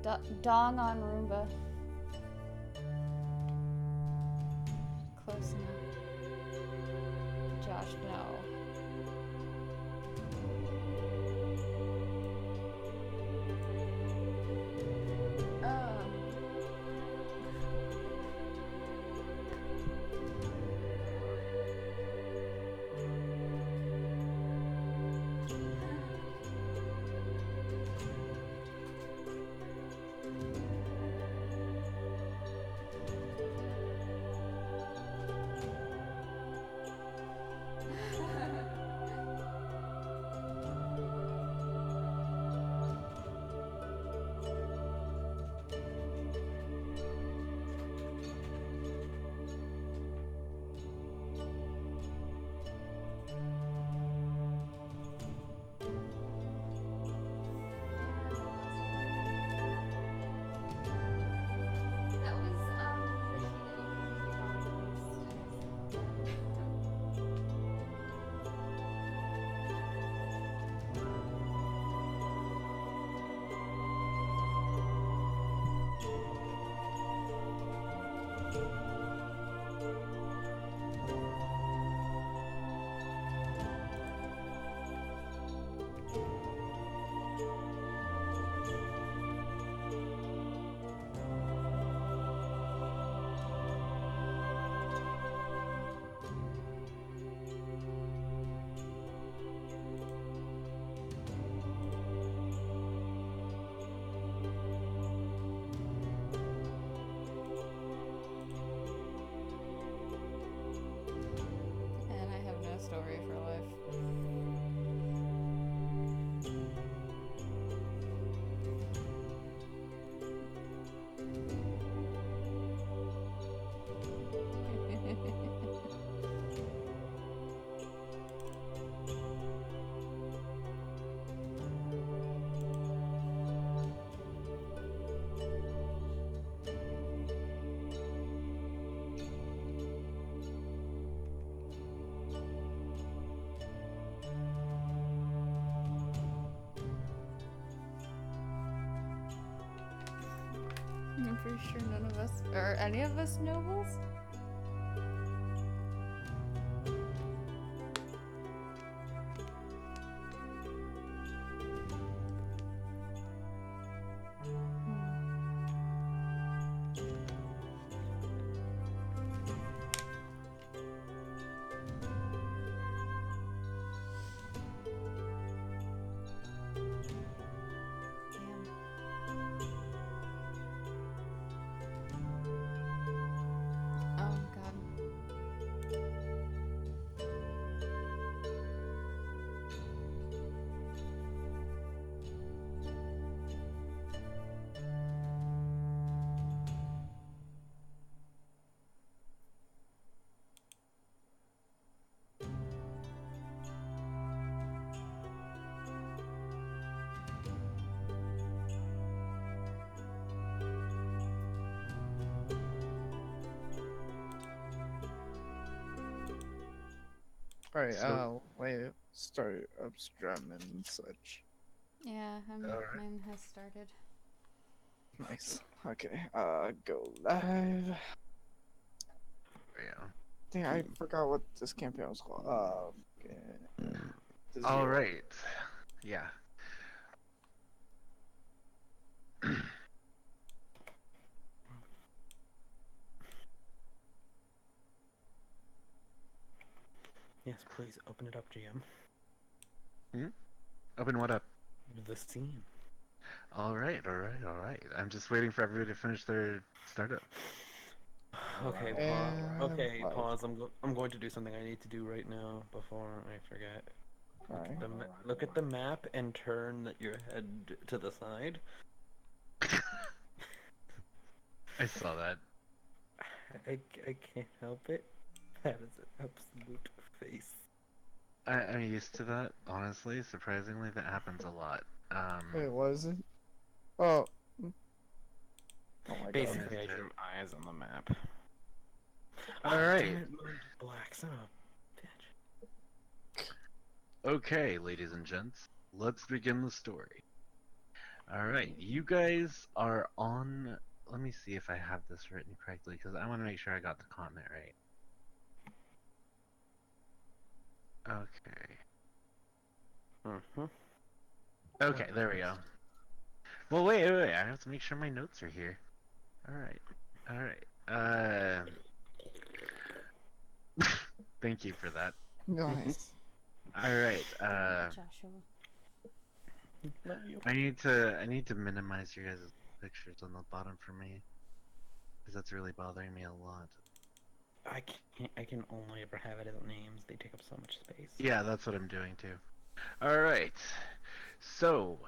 Dong on Roomba. Close enough. Josh, no. And I have no story for life. I'm pretty sure none of us, or any of us nobles? Oh god. Alright, So- wait, start upstream and such. Yeah, Alright. mine has started. Nice. Okay, go live. Yeah. Dang, I forgot what this campaign was called. Okay. All Dzira. right. Yeah. Yes, please open it up, GM. Open what up? The scene. All right. I'm just waiting for everybody to finish their startup. Okay, And live. pause. I'm going to do something I need to do right now before I forget. Alright. Look at the map and turn your head to the side. I saw that. I can't help it. That is an absolute face. I'm used to that, honestly. Surprisingly, that happens a lot. Wait, what is it? Oh. Oh my god. Basically, I drew eyes on the map. All Oh, right. damn it, mine is black, son of a bitch. Okay, ladies and gents, let's begin the story. All right, you guys are on. Let me see if I have this written correctly because I want to make sure I got the comment right. Okay. Mm-hmm. Okay, there we go. Well, wait. I have to make sure my notes are here. All right. All right. Thank you for that. Nice. All right. Joshua. Love you. I need to minimize your guys' pictures on the bottom for me because that's really bothering me a lot. I can't. I can only ever have it as names. They take up so much space. Yeah, that's what I'm doing too. All right. So,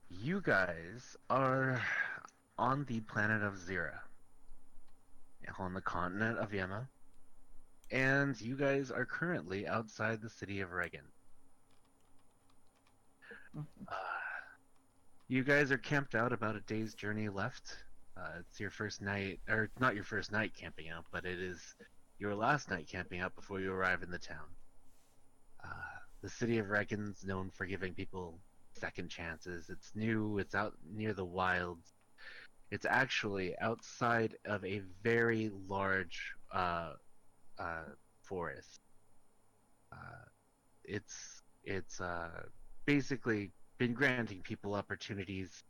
you guys are on the planet of Dzira, on the continent of Yema, and you guys are currently outside the city of Regan. Uh, you guys are camped out about a day's journey left. It's your first night, or not your first night camping out, but it is your last night camping out before you arrive in the town. The city of Regan's known for giving people second chances. It's new, it's out near the wilds. It's actually outside of a very large uh, forest. Uh, it's basically been granting people opportunities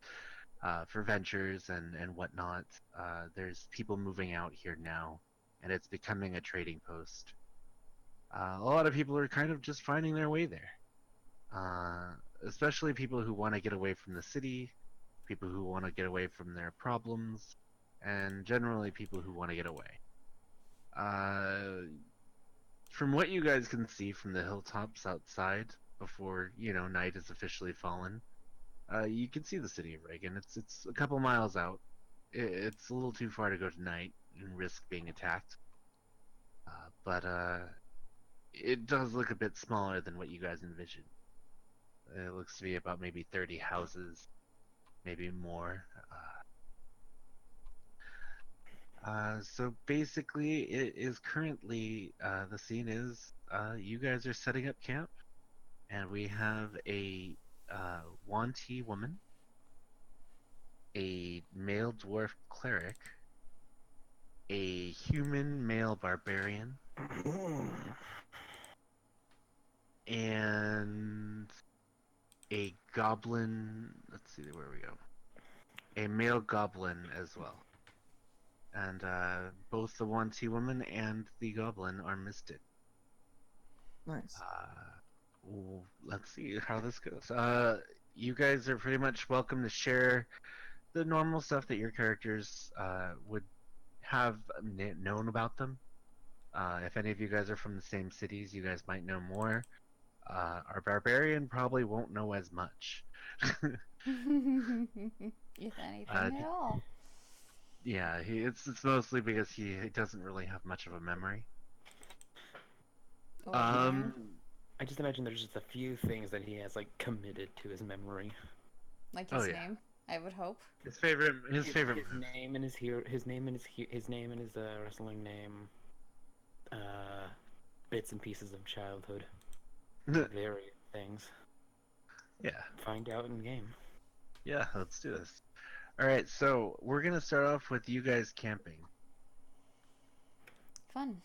for ventures and whatnot. There's people moving out here now, and it's becoming a trading post. A lot of people are kind of just finding their way there, uh, especially people who want to get away from the city, people who want to get away from their problems, and generally people who want to get away. Uh, from what you guys can see from the hilltops outside, before night has officially fallen, you can see the city of Reagan. It's a couple miles out. It's a little too far to go tonight and risk being attacked. But it does look a bit smaller than what you guys envisioned. It looks to be about maybe 30 houses, maybe more. So basically, it is currently the scene is you guys are setting up camp, and we have a Wanti woman, a male dwarf cleric, a human male barbarian, and a goblin. Let's see where we go. A male goblin as well. And both the Wanti woman and the goblin are mystic. Nice. Let's see how this goes. You guys are pretty much welcome to share the normal stuff that your characters would have known about them. If any of you guys are from the same cities, you guys might know more. Our barbarian probably won't know as much. If uh, anything at all. yeah, it's mostly because he doesn't really have much of a memory. Or Um, learn. I just imagine there's just a few things that he has like committed to his memory. Like oh his yeah, name, I would hope. his favorite His move. name and his name and his name and his wrestling name. Uh, Bits and pieces of childhood. Various things. Yeah, Find out in game. yeah, let's do this. All right, so we're gonna start off with you guys camping. Fun.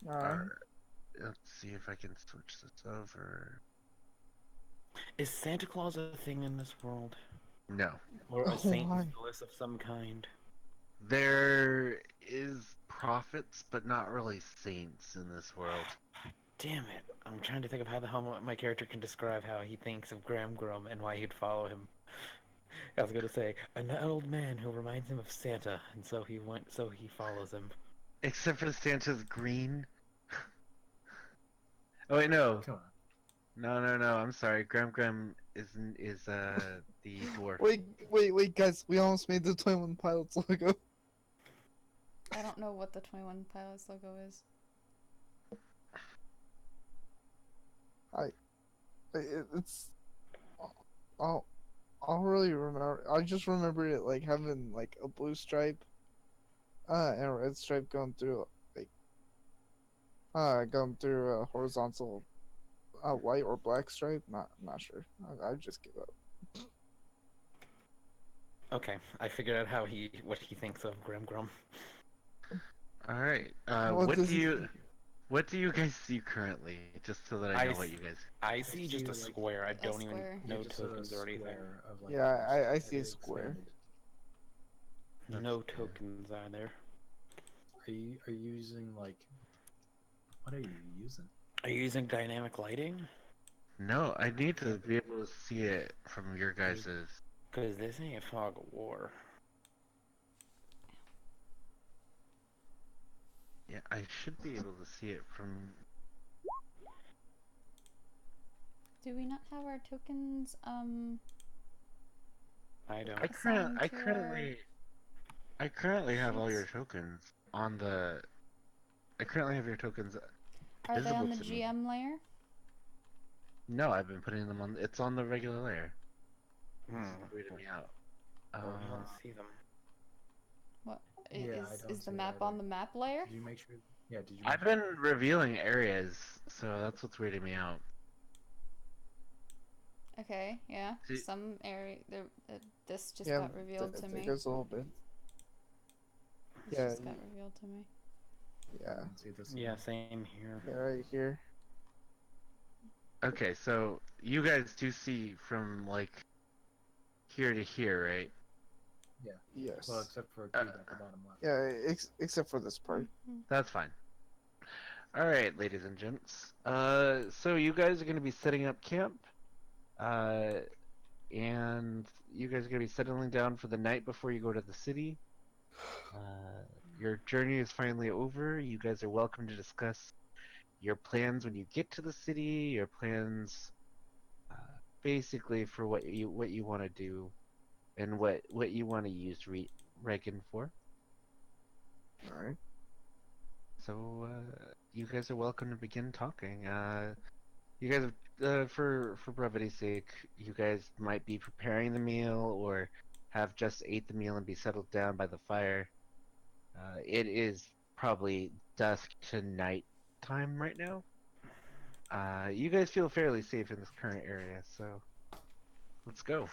Alright. Let's see if I can switch this over. Is Santa Claus a thing in this world? No, Or a Oh Saint my. Nicholas of some kind? there is prophets, but not really saints in this world. Damn it. I'm trying to think of how the hell my character can describe how he thinks of Graham Grum and why he'd follow him. I was gonna say, an old man who reminds him of Santa, and so he follows him. Except for Santa's green. Oh wait, no. Come on. No. I'm sorry. Graham is the dwarf. Wait, guys. We almost made the 21 Pilots logo. I don't know what the 21 Pilots logo is. It's. I'll. I'll really remember. I just remember it like having like a blue stripe, and a red stripe going through like, going through a horizontal, white or black stripe. Not sure. I just give up. Okay, I figured out what he thinks of Grim Grum. All right. What What does do he? you guys see currently? Just so that I know what you guys. I see just a see, like, square. I don't even square. Yeah, know just tokens a or anything. square of like Yeah, text I see a that square. expanded. No That's fair. tokens are there. Are you using like what are you using? Are you using dynamic lighting? No, I need to be able to see it from your guys's. Because this ain't Fog of War. Yeah, I should be able to see it from. Do we not have our tokens? I don't. Assigned to our I currently have all your sheets? tokens on the. I currently have your tokens Are they visible on the to me. GM layer? No, I've been putting them on. It's on the regular layer. Hmm. It's weirded me out. Well, I don't see them. What Yeah, I don't is the see it map either. on the map layer? Did you make sure? Yeah, did you? I've Make been revealing areas, so that's what's weirding me out. Okay, yeah. See- Some area there. This just Yeah, got revealed to me. there's a little bit. This Yeah, just got revealed to me. I Yeah, don't see this. Yeah, same here. yeah, right here. Okay, so you guys do see from like here to here, right? Yes. Well, except for a cube at the bottom left. Yeah, except for this part. That's fine. All right, ladies and gents. So you guys are going to be setting up camp, and you guys are going to be settling down for the night before you go to the city. Your journey is finally over. You guys are welcome to discuss your plans when you get to the city. Your plans, basically, for what you want to do, and what you want to use Reagan for. All right. So you guys are welcome to begin talking. You guys, for brevity's sake, you guys might be preparing the meal or have just ate the meal and be settled down by the fire. It is probably dusk to night time right now. You guys feel fairly safe in this current area, so let's go.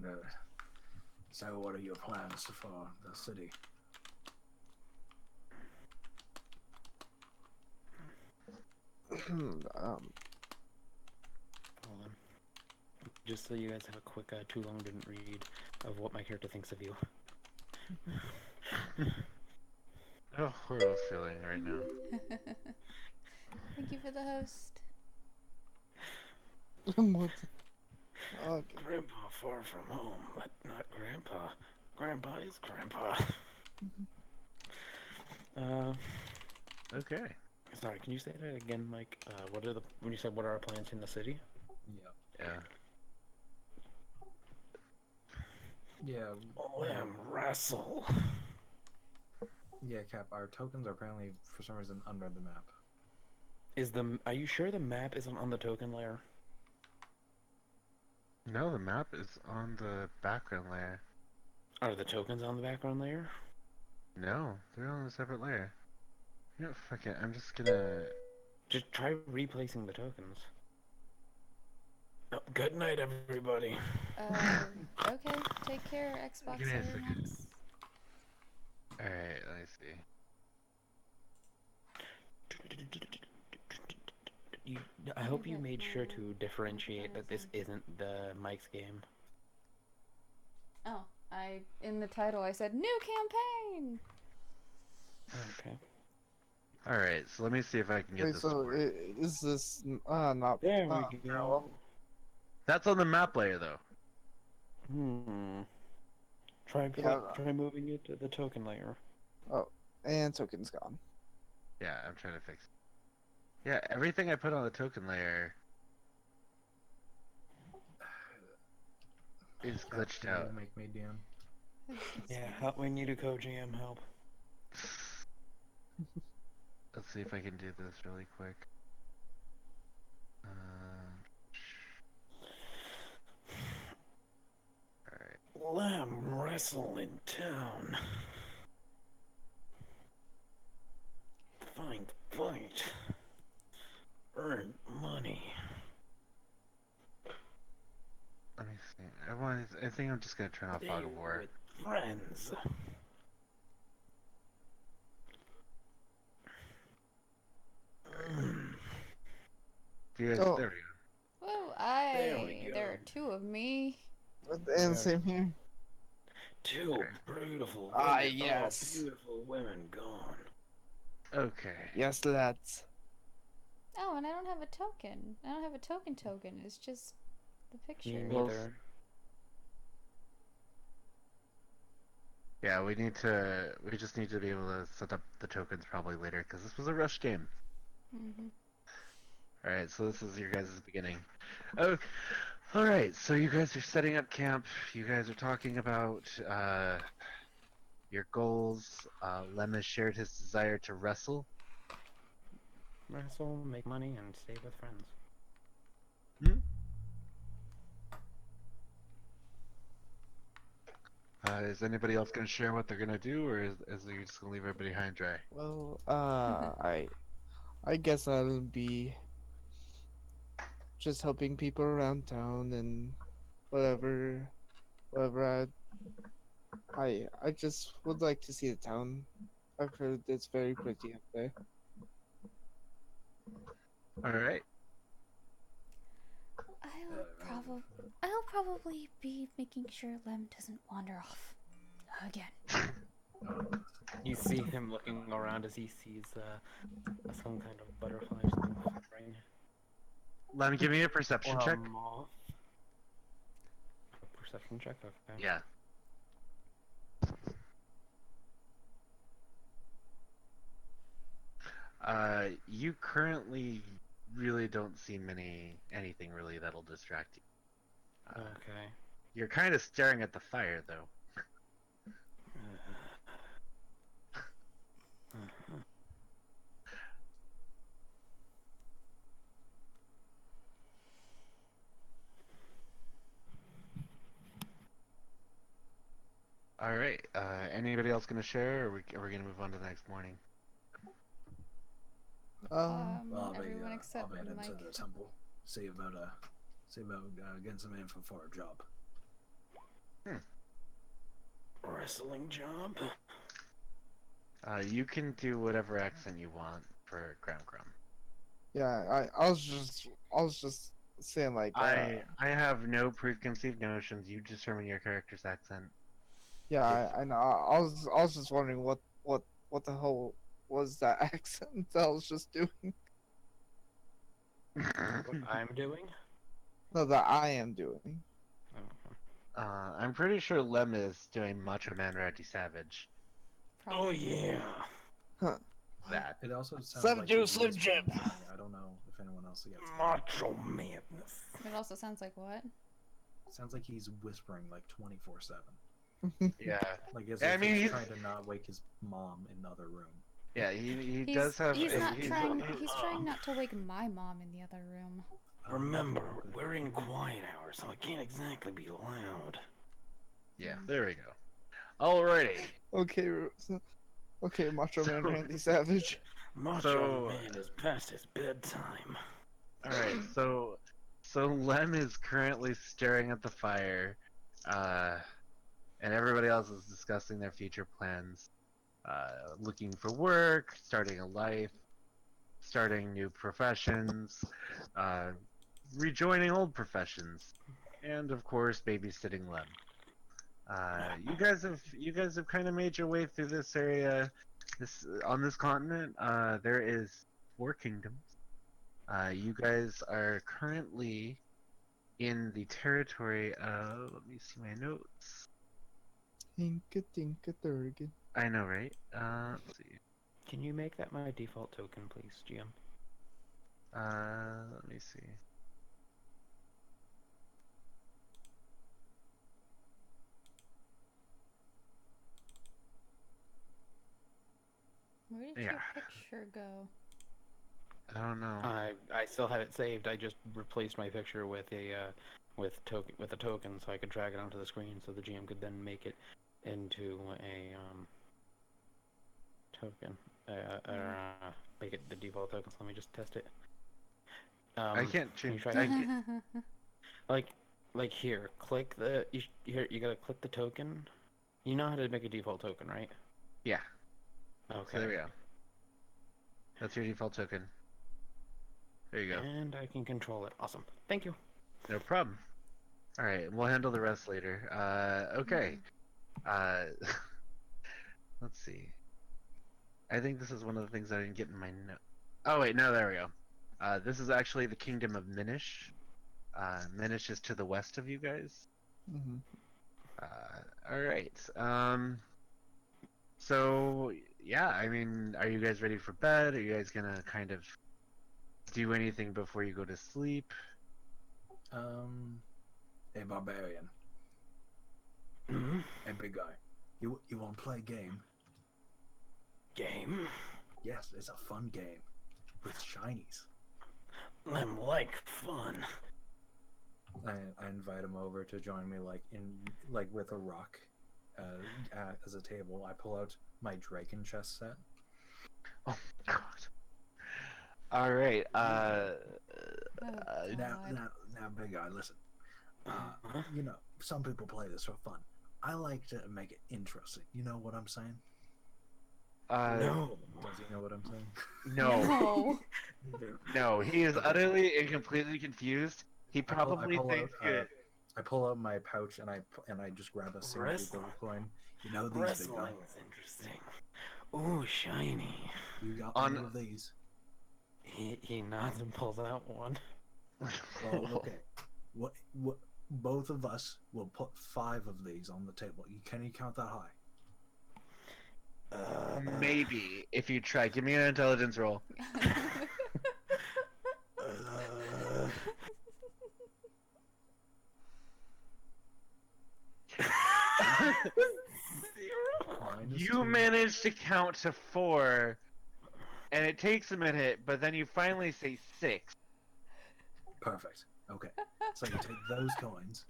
No. So, what are your plans for the city? um, Hold on. Just so you guys have a quick, too long didn't read of what my character thinks of you. Oh, horrible feeling right now. Thank you for the host. what? Okay. Grandpa far from home, but not Grandpa. Grandpa is Grandpa. Okay. Sorry, can you say that again, Mike? When you said what are our plans in the city? Yeah. Yeah. Yeah. Lamb wrestle. Yeah, Cap. Our tokens are apparently for some reason under the map. Are you sure the map isn't on the token layer? No, the map is on the background layer. Are the tokens on the background layer? No, they're on a separate layer. You know, fuck it. I'm just gonna. Just try replacing the tokens. Oh, good night, everybody. Okay. Take care, Xbox Give me a Series second. X. Alright, let me see. I hope you made sure to differentiate that this isn't the Mike's game. Oh, in the title I said new campaign. Okay. Alright, so let me see if I can get Wait, this so to work. is this not? There not we go. parallel? That's on the map layer, though. Try Yeah. try moving it to the token layer. Oh, and token's gone. Yeah, I'm trying to fix it. Yeah, everything I put on the token layer is glitched Can out. you make me DM? Yeah, help. We need a co-GM help. Let's see if I can do this really quick. Alright. Lamb wrestle in town. Find fight. Earn money. Let me see. I think I'm just gonna turn off They Fog of were War. with friends. Yes, Oh, there we go. Whoa, There we go. there are two of me. and same here. Two beautiful Ah, women. yes. Oh, beautiful women gone. Okay. Yes, lads. Oh, and I don't have a token. I don't have a token. It's just the Me picture. Well, neither. Yeah, we just need to be able to set up the tokens probably later because this was a rush game. Mm-hmm. All right, so this is your guys' beginning. Oh, all right. So you guys are setting up camp. You guys are talking about your goals. Lem has shared his desire to wrestle. Wrestle, make money, and stay with friends. Hmm? Is anybody else going to share what they're going to do, or is you just going to leave everybody high and dry? Well, I guess I'll be just helping people around town and whatever, whatever. I just would like to see the town. I've heard it's very pretty up there. All right. I'll probably be making sure Lem doesn't wander off again. You see him looking around as he sees some kind of butterfly fluttering. Lem, give me a perception Or a check. moth. A perception check, okay. Yeah. You currently really don't see anything really that'll distract you. Okay. You're kind of staring at the fire, though. All right. Anybody else gonna share, or are we gonna move on to the next morning? Well, I'll Everyone be, except I'll be heading Mike. to the temple. See about getting some info for a job. Wrestling job? You can do whatever accent you want for Graham Crumb. Yeah, I was just saying like I have no preconceived notions. You determine your character's accent. yeah, I know. I was just wondering what the hell was that accent I was just doing? What I'm doing? No, that I am doing. Oh. I'm pretty sure Lem is doing Macho Man Randy Savage. Oh yeah. Huh. That. It also sounds Slim like Jim, he's Slim whispering Jim. to me. I don't know if anyone else gets that. Macho madness. It also sounds like what? Sounds like he's whispering like 24/7. Yeah. Like as I if mean, he's he's- trying to not wake his mom in the other room. Yeah, he does have. He's not he's- trying. He's trying not to wake my mom in the other room. Remember, we're in quiet hours, so I can't exactly be loud. Yeah, there we go. Alrighty. Okay, okay, Macho Man So- Randy Savage. Macho Man is past his bedtime. Alright, so Lem is currently staring at the fire, and everybody else is discussing their future plans. Looking for work, starting a life, starting new professions, rejoining old professions, and of course babysitting Lem. You guys have kind of made your way through this area, on this continent. There is 4 kingdoms. You guys are currently in the territory of. Let me see my notes. Tinka tinka durgan. I know, right? Let's see. Can you make that my default token, please, GM? Let me see. Where did Yeah. your picture go? I don't know. I still have it saved. I just replaced my picture with a token, so I could drag it onto the screen, so the GM could then make it into a token, make it the default token. So let me just test it. I can't can you change. try I it? can't, Like Like here, click the here. You gotta click the token. You know how to make a default token, right? Yeah. Okay. So there we go. That's your default token. There you go. And I can control it. Awesome. Thank you. No problem. All right, we'll handle the rest later. Okay. Let's see. I think this is one of the things I didn't get in my note. Oh wait, no, there we go. This is actually the kingdom of Minish. Minish is to the west of you guys. Mm-hmm. All right. So yeah, I mean, are you guys ready for bed? Are you guys gonna kind of do anything before you go to sleep? A barbarian. Mhm. A big guy. You want to play a game? Game. Yes, it's a fun game with shinies. I'm like fun. I invite him over to join me, like with a rock, as a table. I pull out my Draken chess set. Oh God. All right. Now, God. now, big guy, listen. Uh-huh. You know, some people play this for fun. I like to make it interesting. You know what I'm saying? No. Does he know what I'm saying? No. No. No, he is Okay. utterly and completely confused. He probably thinks you. I pull out my pouch and I just grab a single Wrestling. gold coin. You know these big guy. Wrestling is interesting. Ooh, shiny. You got On- any of these? He nods and pulls out one. Well, okay. What? Both of us will put 5 of these on the table. Can you count that high? Maybe if you try. Give me an intelligence roll. Uh, -2. You manage to count to 4, and it takes a minute, but then you finally say 6. Perfect. Okay. So you take those coins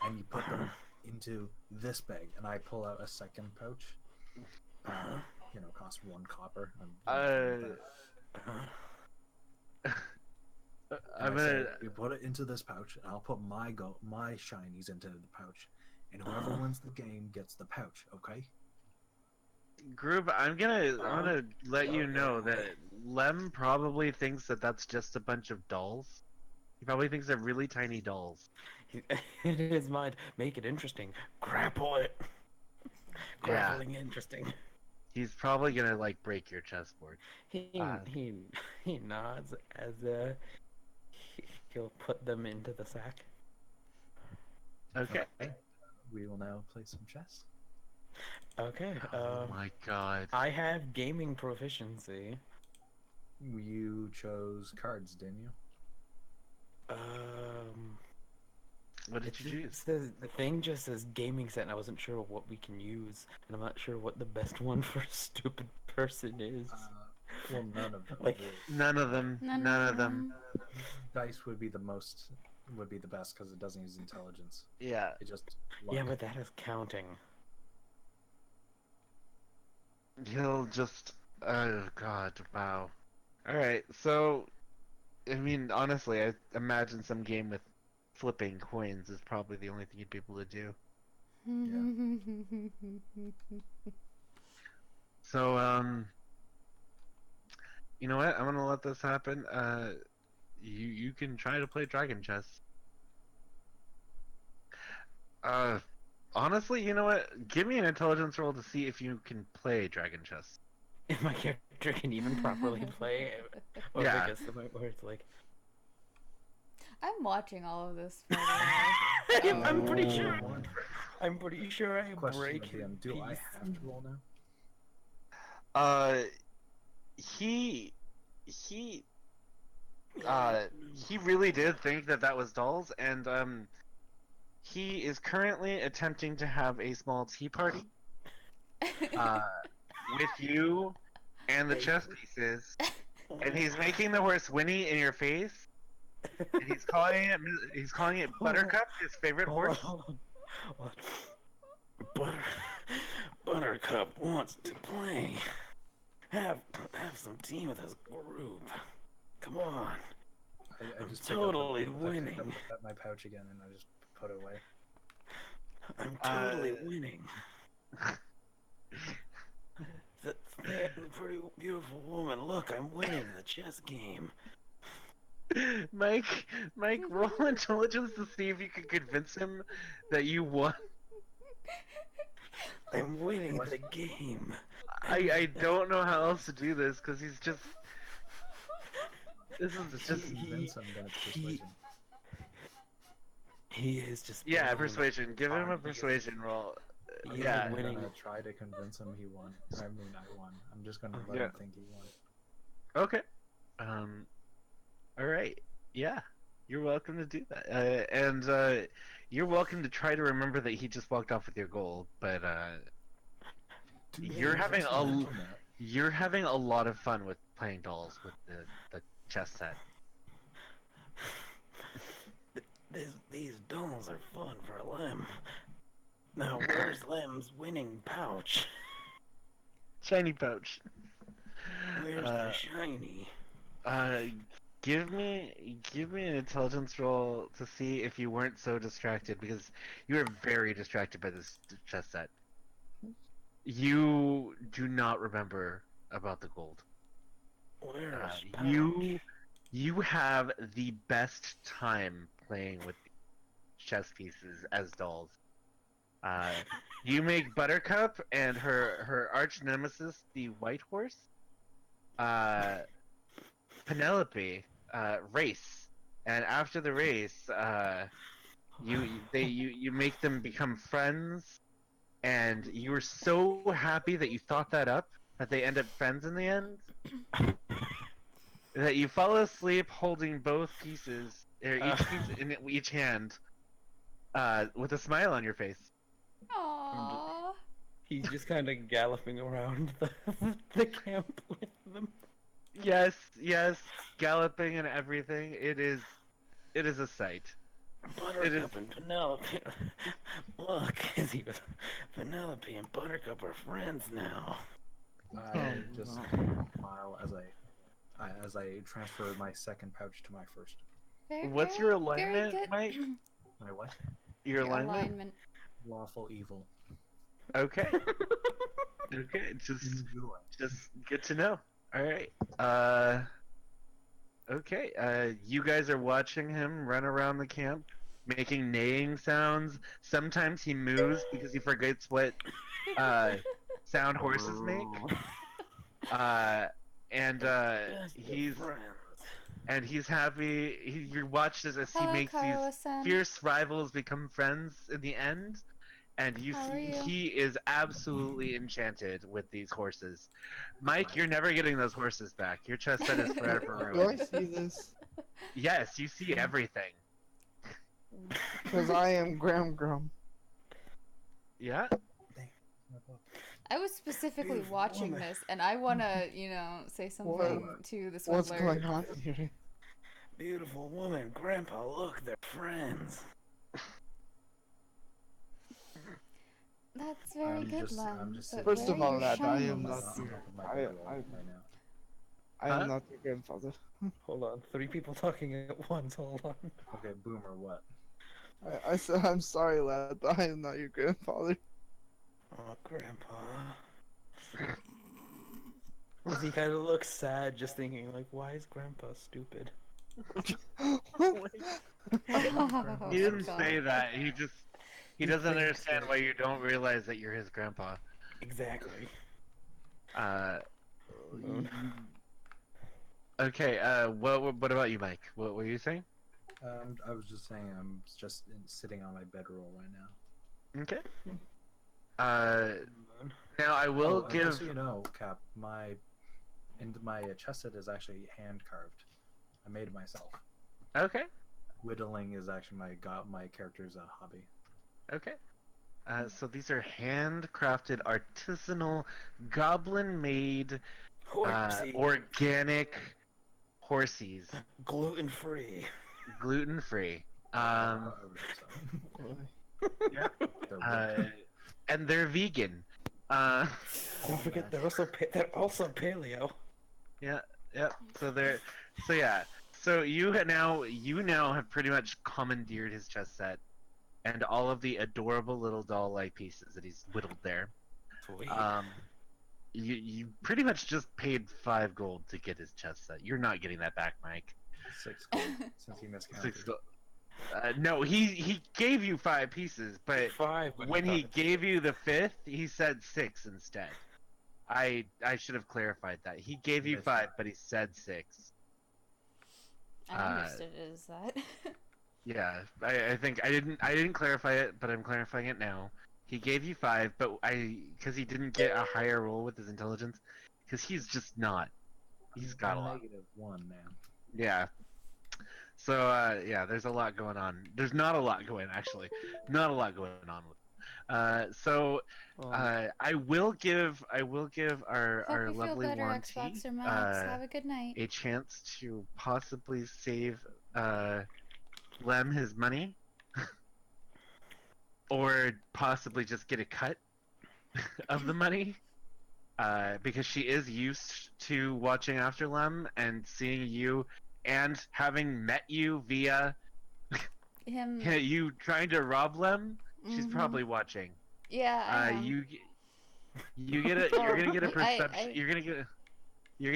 and you put them into this bag, and I pull out a second pouch. Cost 1 copper. I'm I say, gonna. you put it into this pouch, and I'll put my shinies into the pouch, and whoever wins the game gets the pouch. Okay? Group, I'm gonna let you know that Lem probably thinks that that's just a bunch of dolls. He probably thinks they're really tiny dolls. in his mind, make it interesting. Grapple it. Grappling interesting. He's probably gonna like break your chessboard. He nods as he'll put them into the sack. Okay. We will now play some chess. Okay. Oh my God. I have gaming proficiency. You chose cards, didn't you? What did you choose? The thing just says gaming set, and I wasn't sure what we can use, and I'm not sure what the best one for a stupid person is. Well, none of them. Like- really. None of them. None of them. Dice would be the best because it doesn't use intelligence. Yeah. It just Yeah, luck. but that is counting. He'll just. Oh God! Wow. All right. So, I mean, honestly, I imagine some game with flipping coins is probably the only thing you'd be able to do. So, you know what? I'm gonna let this happen. You can try to play Dragon Chess. Honestly, you know what? Give me an intelligence roll to see if you can play Dragon Chess. If my character can even properly play, or Yeah. I guess the point where it's like, I'm watching all of this. By the way. I'm pretty Oh. sure. I'm pretty sure I Question break his again: do I piece. have to roll now? He really did think that that was dolls, and he is currently attempting to have a small tea party, with you and the chess pieces, and he's making the horse Winnie in your face, and he's calling it Buttercup, his favorite horse. Hold on. Buttercup wants to play. Have some tea with his group. Come on. I I'm just totally pick up winning. my pouch again, and I just put away. I'm totally Uh, winning. That pretty beautiful woman. Look, I'm winning the chess game. Mike, roll intelligence to see if you can convince him that you won. I'm winning What? the game. I don't know how else to do this because he's just. This is Just just. to convince him, then it's persuasion. He is just Yeah, blown. persuasion. Give him a Fine. persuasion roll. He is Yeah. I'm winning. gonna try to convince him he won. I mean, I won. I'm just gonna let Yeah. him think he won. Okay. All right. Yeah. You're welcome to do that. And you're welcome to try to remember that he just walked off with your goal, but you're having a you're having a lot of fun with playing dolls with the chess set. These dolls are fun for Lem. Now, where's Lem's winning pouch? Shiny pouch. Where's the shiny? Give me an intelligence roll to see if you weren't so distracted because you were very distracted by this chess set. You do not remember about the gold. Where's pouch? You have the best time playing with chess pieces as dolls. You make Buttercup and her arch nemesis, the White Horse, Penelope, race, and after the race, you make them become friends, and you were so happy that you thought that up that they end up friends in the end. That you fall asleep holding both pieces, or each piece in each hand, with a smile on your face. Aww. He's just kind of galloping around the camp with them. Yes, galloping and everything. It is a sight. Buttercup and Penelope. Look, Penelope and Buttercup are friends now. I just smile as I transfer my second pouch to my first. Very, What's very, your alignment, very good. Mike? My what? Your alignment? Lawful evil. Okay. Okay, just good to know. All right. Okay. You guys are watching him run around the camp, making neighing sounds. Sometimes he moves because he forgets what sound horses make. And he's happy. You watch as he Hello, makes these Kaiwa-san. fierce rivals become friends in the end. And you How are see you? he is absolutely enchanted with these horses. Mike, you're never getting those horses back. Your chest set is forever Do I ruined. see this? Yes, you see everything. Because I am Graham Grum. Yeah? I was specifically Beautiful watching woman. this, and I want to, say something to the What's swindler. going on here? Beautiful woman, Grandpa, look, they're friends. That's very good, Lem. just But First where of are all, your lad, I am shinies? not. I right now. I Huh? am not your grandfather. Hold on, 3 people talking at once, hold on. Okay, Boomer, what? I said I'm sorry, lad, but I am not your grandfather. Oh, Grandpa. He kind of looks sad, just thinking, like, why is Grandpa stupid? Oh, He didn't God. say that. He He doesn't thinks understand so. why you don't realize that you're his grandpa. Exactly. Okay, what about you, Mike? What were you saying? I was just saying I'm just sitting on my bedroll right now. Okay. Now I will give. Just so you know, Cap, my chest set is actually hand carved. I made it myself. Okay. Whittling is actually my character's hobby. Okay. So these are handcrafted, artisanal, goblin-made, Horsey. organic horsies, Gluten-free. gluten-free. I would hope so. Yeah. They're And they're vegan. Don't forget they're also paleo. Yeah. So yeah. So you now have pretty much commandeered his chess set. and all of the adorable little doll-like pieces that he's whittled there. Sweet. You pretty much just paid 5 gold to get his chess set. You're not getting that back, Mike. 6 gold, since he miscounted. 6 gold. No, he gave you 5 pieces, but 5. But when he thought gave you the 5th, he said 6 instead. I should have clarified that. He gave you 5, but he said 6. I understood it as that. Yeah, I think I didn't clarify it, but I'm clarifying it now. He gave you 5, but because he didn't get a higher roll with his intelligence, because he's just not. He's got a lot. -1, man. Yeah. So yeah, there's a lot going on. There's not a lot going actually, not a lot going on with. So I will give our Hope you feel lovely better, Juan Xbox T or Max. Have a good night. a chance to possibly save Lem his money, or possibly just get a cut of the money. Because she is used to watching after Lem and seeing you, and having met you via Him. you trying to rob Lem. She's Mhm. probably watching. Yeah, I am. You get a you're gonna get a perception. I- You're gonna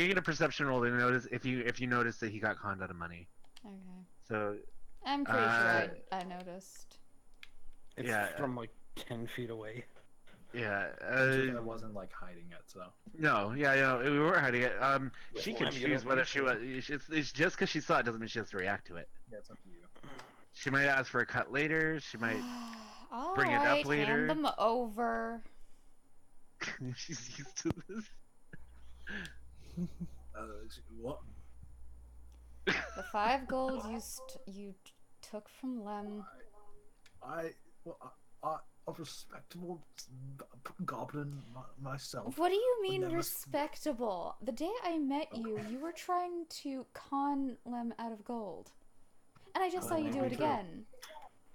get a perception roll to notice if you notice that he got conned out of money. Okay. So I'm pretty sure I noticed. it's yeah, from like 10 feet away. yeah. I wasn't like hiding it, so. No, yeah, we were hiding it. She With can Lem, you choose don't whether need she to. was. It's just because she saw it doesn't mean she has to react to it. Yeah, it's up to you. She might ask for a cut later. She might. All Bring it up right, later. hand them over. She's used to this. What? The 5 gold you took from Lem. A respectable goblin myself. What do you mean never- respectable? The day I met you, you were trying to con Lem out of gold. And I just saw you do it maybe so. again.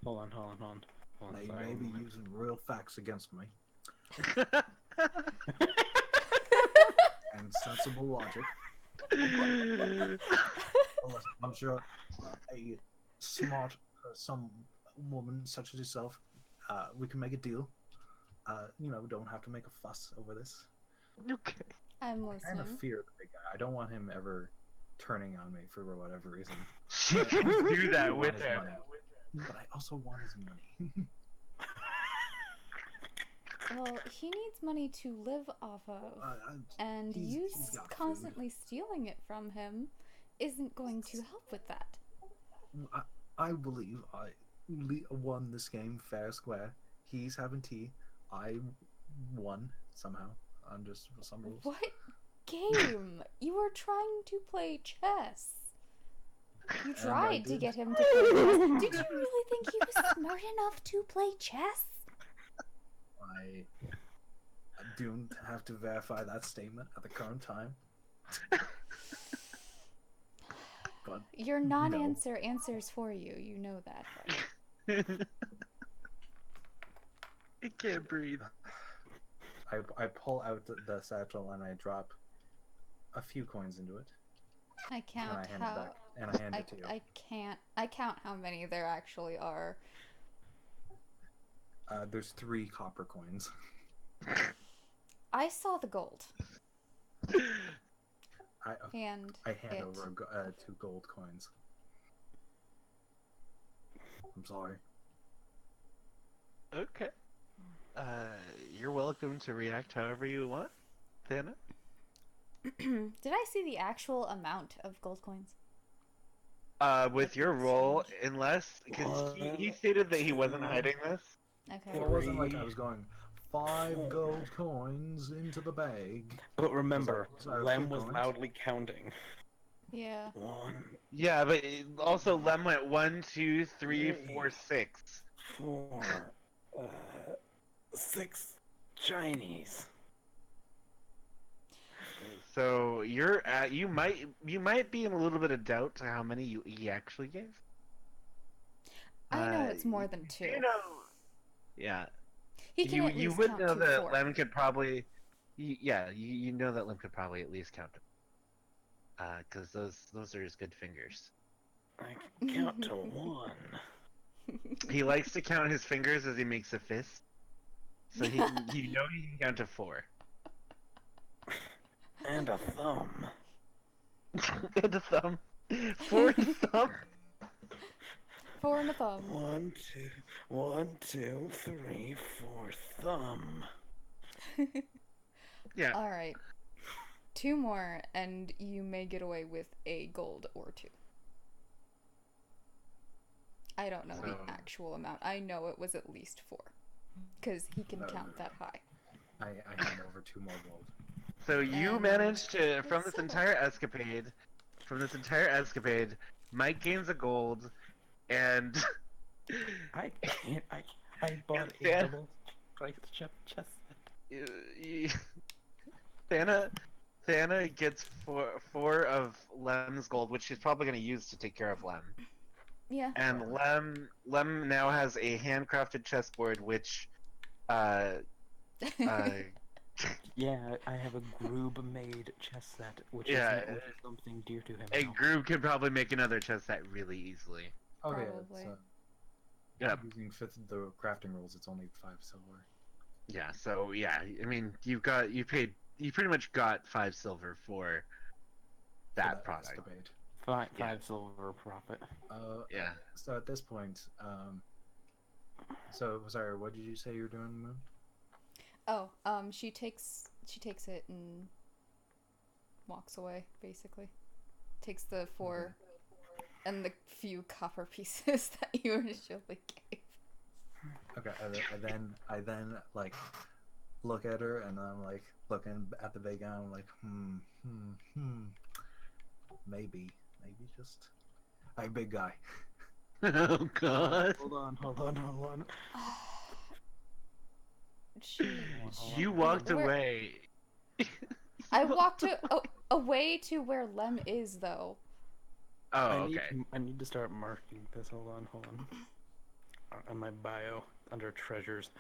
Hold on. They Sorry. may be using real facts against me and sensible logic. Well, I'm sure a smart, some woman such as yourself, we can make a deal. Don't have to make a fuss over this. Okay. I'm I kind of listening. fear the big guy. I don't want him ever turning on me for whatever reason. She can do that I want with his him. money. But I also want his money. Well, he needs money to live off of. And you he's got food. constantly stealing it from him isn't going to help with that. I believe I won this game fair and square. He's having tea. I won somehow. I'm just for some rules. What game? You were trying to play chess. You I tried to did. get him to play chess. Did you really think he was smart enough to play chess? I don't have to verify that statement at the current time. But Your non-answer answers for you. You know that, right? I can't breathe. I pull out the satchel and I drop a few coins into it. I And count I hand how. it back. And I hand it to you. I can't. I count how many there actually are. There's 3 copper coins. I saw the gold, I and hand it. over 2 gold coins. I'm sorry. Okay. You're welcome to react however you want, Thana. Did I see the actual amount of gold coins? With your roll, unless because he stated that he wasn't hiding this. Okay. It wasn't like I was going 5 gold coins into the bag. But remember, Sorry, Lem keep was going. loudly counting. Yeah. 1, Yeah, but also Lem went 1, 2, 3, 4, 6. 4, 6 Chinese. So you're at you might be in a little bit of doubt to how many he actually gave. I know it's more than 2. You know, yeah. He can at you least would count know 2 that for Lem me. could probably, you know that Lem could probably at least count them, because those are his good fingers. I can count to 1. He likes to count his fingers as he makes a fist. So he can count to 4. And a thumb. And a thumb. 4 and a thumb. 4 and a thumb. 1, 2, 3, 4, thumb. Yeah. All right. 2 more, and you may get away with a gold or 2. I don't know the So- actual amount. I know it was at least 4, because he can count that high. I hand over 2 more gold. So you And managed to, from this silver. entire escapade, Mike gains a gold, and I can't. I bought a Yeah. double price chest. Thana gets four of Lem's gold, which she's probably going to use to take care of Lem. Yeah. And Lem now has a handcrafted chessboard, which Yeah, I have a Groob-made chess set, which Yeah, is something dear to him a now. group could probably make another chess set really easily. Oh yeah, Probably. it's, Yep. using the crafting rules, it's only 5 silver. Yeah, so yeah, I mean, you pretty much got 5 silver for that product. Escapade. Five Yeah. silver profit. Yeah. So at this point, so sorry, what did you say you were doing, Moon? Oh, she takes it and walks away, basically. Takes the 4 and the few copper pieces that you initially gave. Okay, I then like look at her and I'm like looking at the big guy. I'm like, maybe just hey, big guy. Oh god. Hold on. She, You walked Where- away. I walked away to where Lem is, though. Oh, okay. I need to start marking this. Hold on. On my bio, under treasures.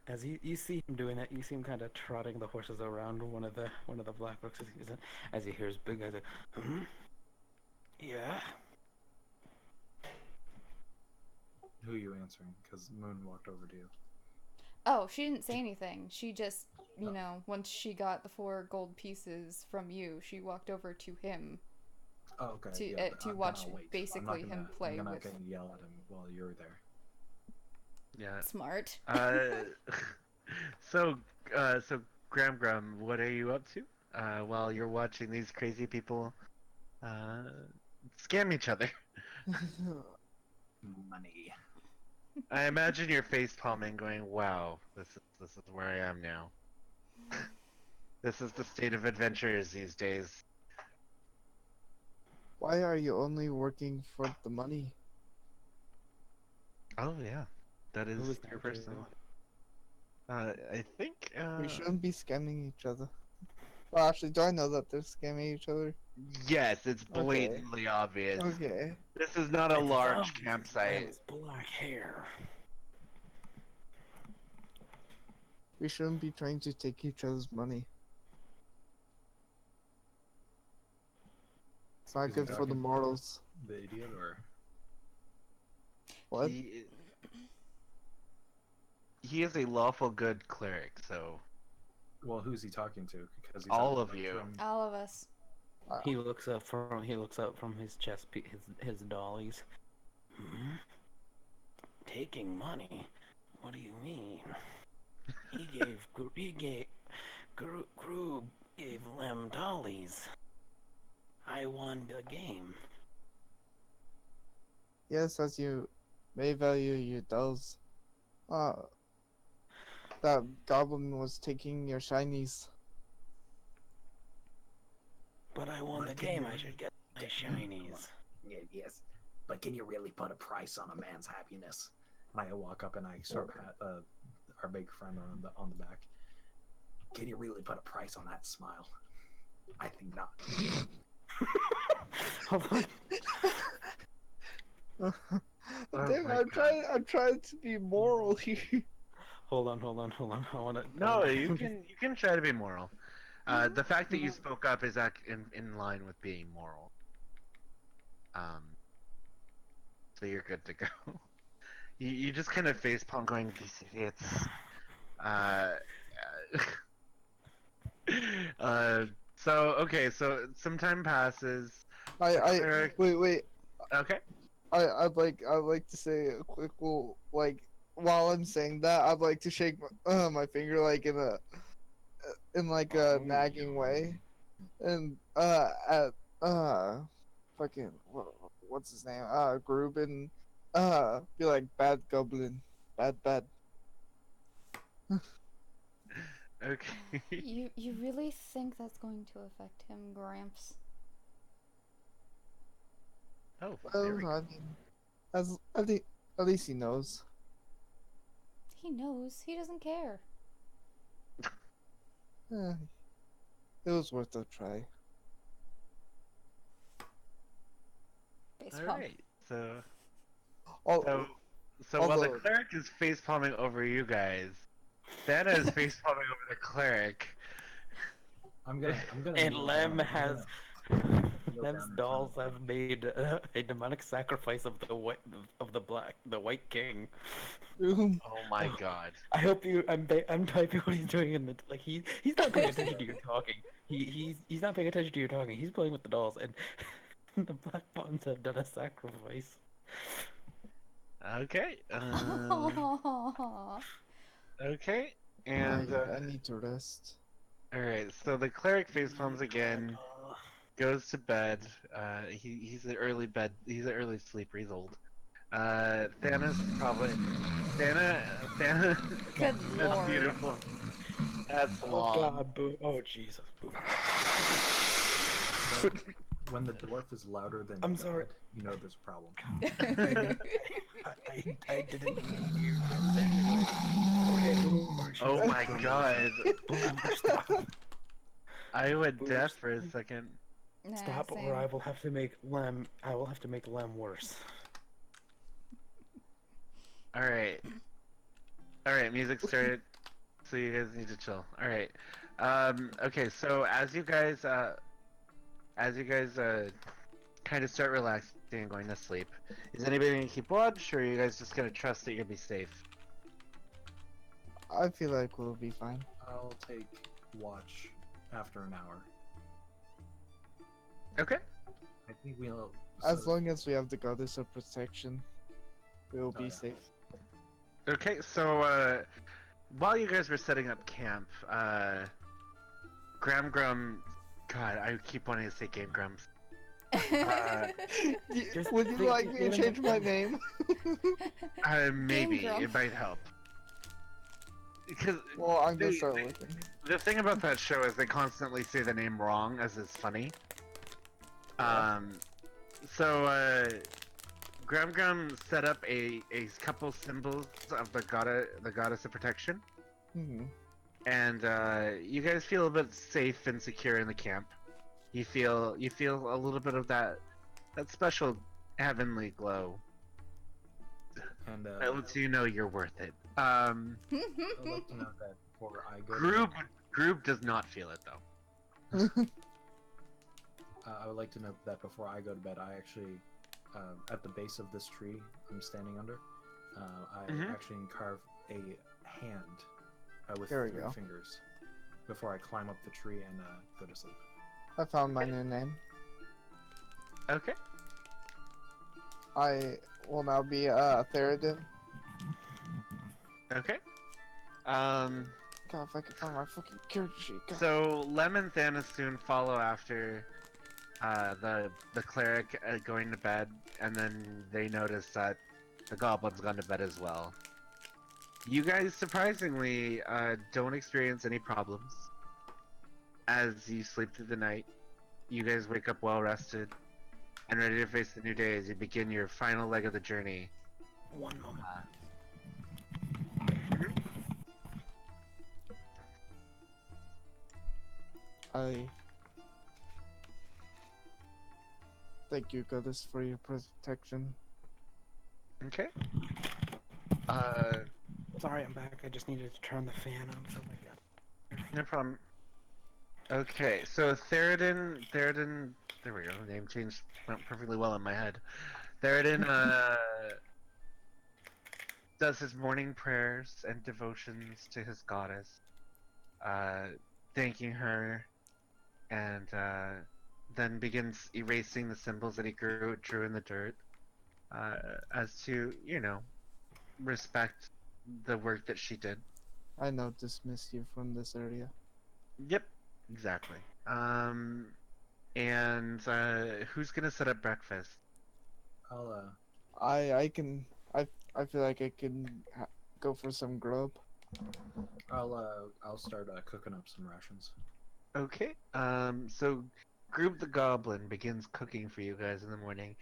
As you see him doing that, you see him kind of trotting the horses around one of the black books as he hears big guys. Yeah. Who are you answering? Because Moon walked over to you. Oh, she didn't say anything. She just, once she got the 4 gold pieces from you, she walked over to him Oh, okay. to yeah, to then watch I'll wait. basically I'm him not play gonna with yell at him while you're there. Yeah. Smart. So Gram, what are you up to? While you're watching these crazy people scam each other. Money. I imagine your face palming, going, "Wow, this is where I am now. This is the state of adventures these days." Why are you only working for the money? Oh yeah, that is Who is your that person. to? I think. We shouldn't be scamming each other. Well, actually, do I know that they're scamming each other? Yes, it's Okay. blatantly obvious. Okay. This is not a It's large obvious campsite. Lem's black hair. We shouldn't be trying to take each other's money. It's not Is he good for the talking- morals. The idiot, or What? He is a lawful good cleric, so well, who's he talking to? Because he's All up, of like, you. from- All of us. He looks up from his chest, his dollies. Hmm? Taking money? What do you mean? Groob gave Lem dollies. I won the game. Yes, as you may value your dolls. That goblin was taking your shinies. But I won the game. I should get my shinies. Yes, but can you really put a price on a man's happiness? And I walk up and I start pat our big friend on the back. Can you really put a price on that smile? I think not. Hold on. Oh Damn, my I'm trying to be moral here. Hold on. I wanna. no, you can try to be moral. The fact that you spoke up is in line with being moral. So you're good to go. You just kind of facepalm going, these idiots. Uh, uh, so some time passes. The I cleric, wait. okay. I'd like to say a quick like while I'm saying that I'd like to shake my finger like in like a nagging way, and at fucking what's his name Gruben, be like bad goblin, bad. Okay. You really think that's going to affect him, Gramps? Oh, there we Well, go. I mean, at least he knows. He knows. He doesn't care. Eh, it was worth a try. Face All pump. right. So Al- while the Although cleric is facepalming over you guys, Thana is facepalming over the cleric. I'm gonna And kneel Lem down. has Kneel Lem's down in front dolls of him. have made a demonic sacrifice of the white king. Doom. Oh my god. I hope you. I'm typing what he's doing in the like. He's not paying attention to you talking. He's not paying attention to you talking. He's playing with the dolls, and the black buttons have done a sacrifice. Okay. Okay. I And I need to rest. all right. So the cleric facepalms again, goes to bed. He's an early bed. He's an early sleeper. He's old. Thanos probably. Thana. Good That's lord. beautiful. That's Oh long. God, boo! Oh Jesus, boo! When the dwarf is louder than I'm God, sorry. you know there's a problem. I didn't hear that. Okay, boomer, Oh my god. boomer, stop! I went Boomer, deaf for a second. Nah, stop, or same. I will have to make Lem. I will have to make Lem worse. All right. All right. Music started. So you guys need to chill. All right. Okay. So as you guys kind of start relaxing and going to sleep, is anybody gonna keep watch, or are you guys just gonna trust that you'll be safe? I feel like we'll be fine. I'll take watch after an hour. Okay. I think we'll. As long as we have the goddess of protection, we'll be yeah. safe. Okay. So while you guys were setting up camp, Gram Grum. God, I keep wanting to say Game Grumps. Just Would you think- like me to change my name? Maybe Grump. it might help. Because Well, I'm gonna They- start they- looking. the thing about that show is they constantly say the name wrong, as it's funny. So Gram Grum set up a couple symbols of the goddess of protection, Hmm. and you guys feel a bit safe and secure in the camp. You feel a little bit of that special heavenly glow And that lets you know you're worth it. I'd like to note that before I go. Group does not feel it though. I would like to note that before I go to bed, I actually, at the base of this tree I'm standing under, I Mhm. actually carve a hand with There we 3 go. fingers before I climb up the tree and go to sleep. I found my new name. Okay. I will now be Theridin. Okay. God, if I could find my fucking character sheet. God. So Lem and Thanos soon follow after the cleric going to bed, and then they notice that the goblin's gone to bed as well. You guys surprisingly don't experience any problems as you sleep through the night. You guys wake up well rested and ready to face the new day as you begin your final leg of the journey. One moment. I thank you, goddess, for your protection. Okay. Sorry, I'm back. I just needed to turn the fan on. Oh my God. No problem. Okay, so Theridin, there we go, name change went perfectly well in my head. Theridin, does his morning prayers and devotions to his goddess, uh, thanking her, and then begins erasing the symbols that he drew in the dirt, uh, as to, respect the work that she did. I now dismiss you from this area. Yep, exactly. And who's gonna set up breakfast? I'll I can. I feel like I can go for some grub. I'll start cooking up some rations. Okay. So Group the Goblin begins cooking for you guys in the morning.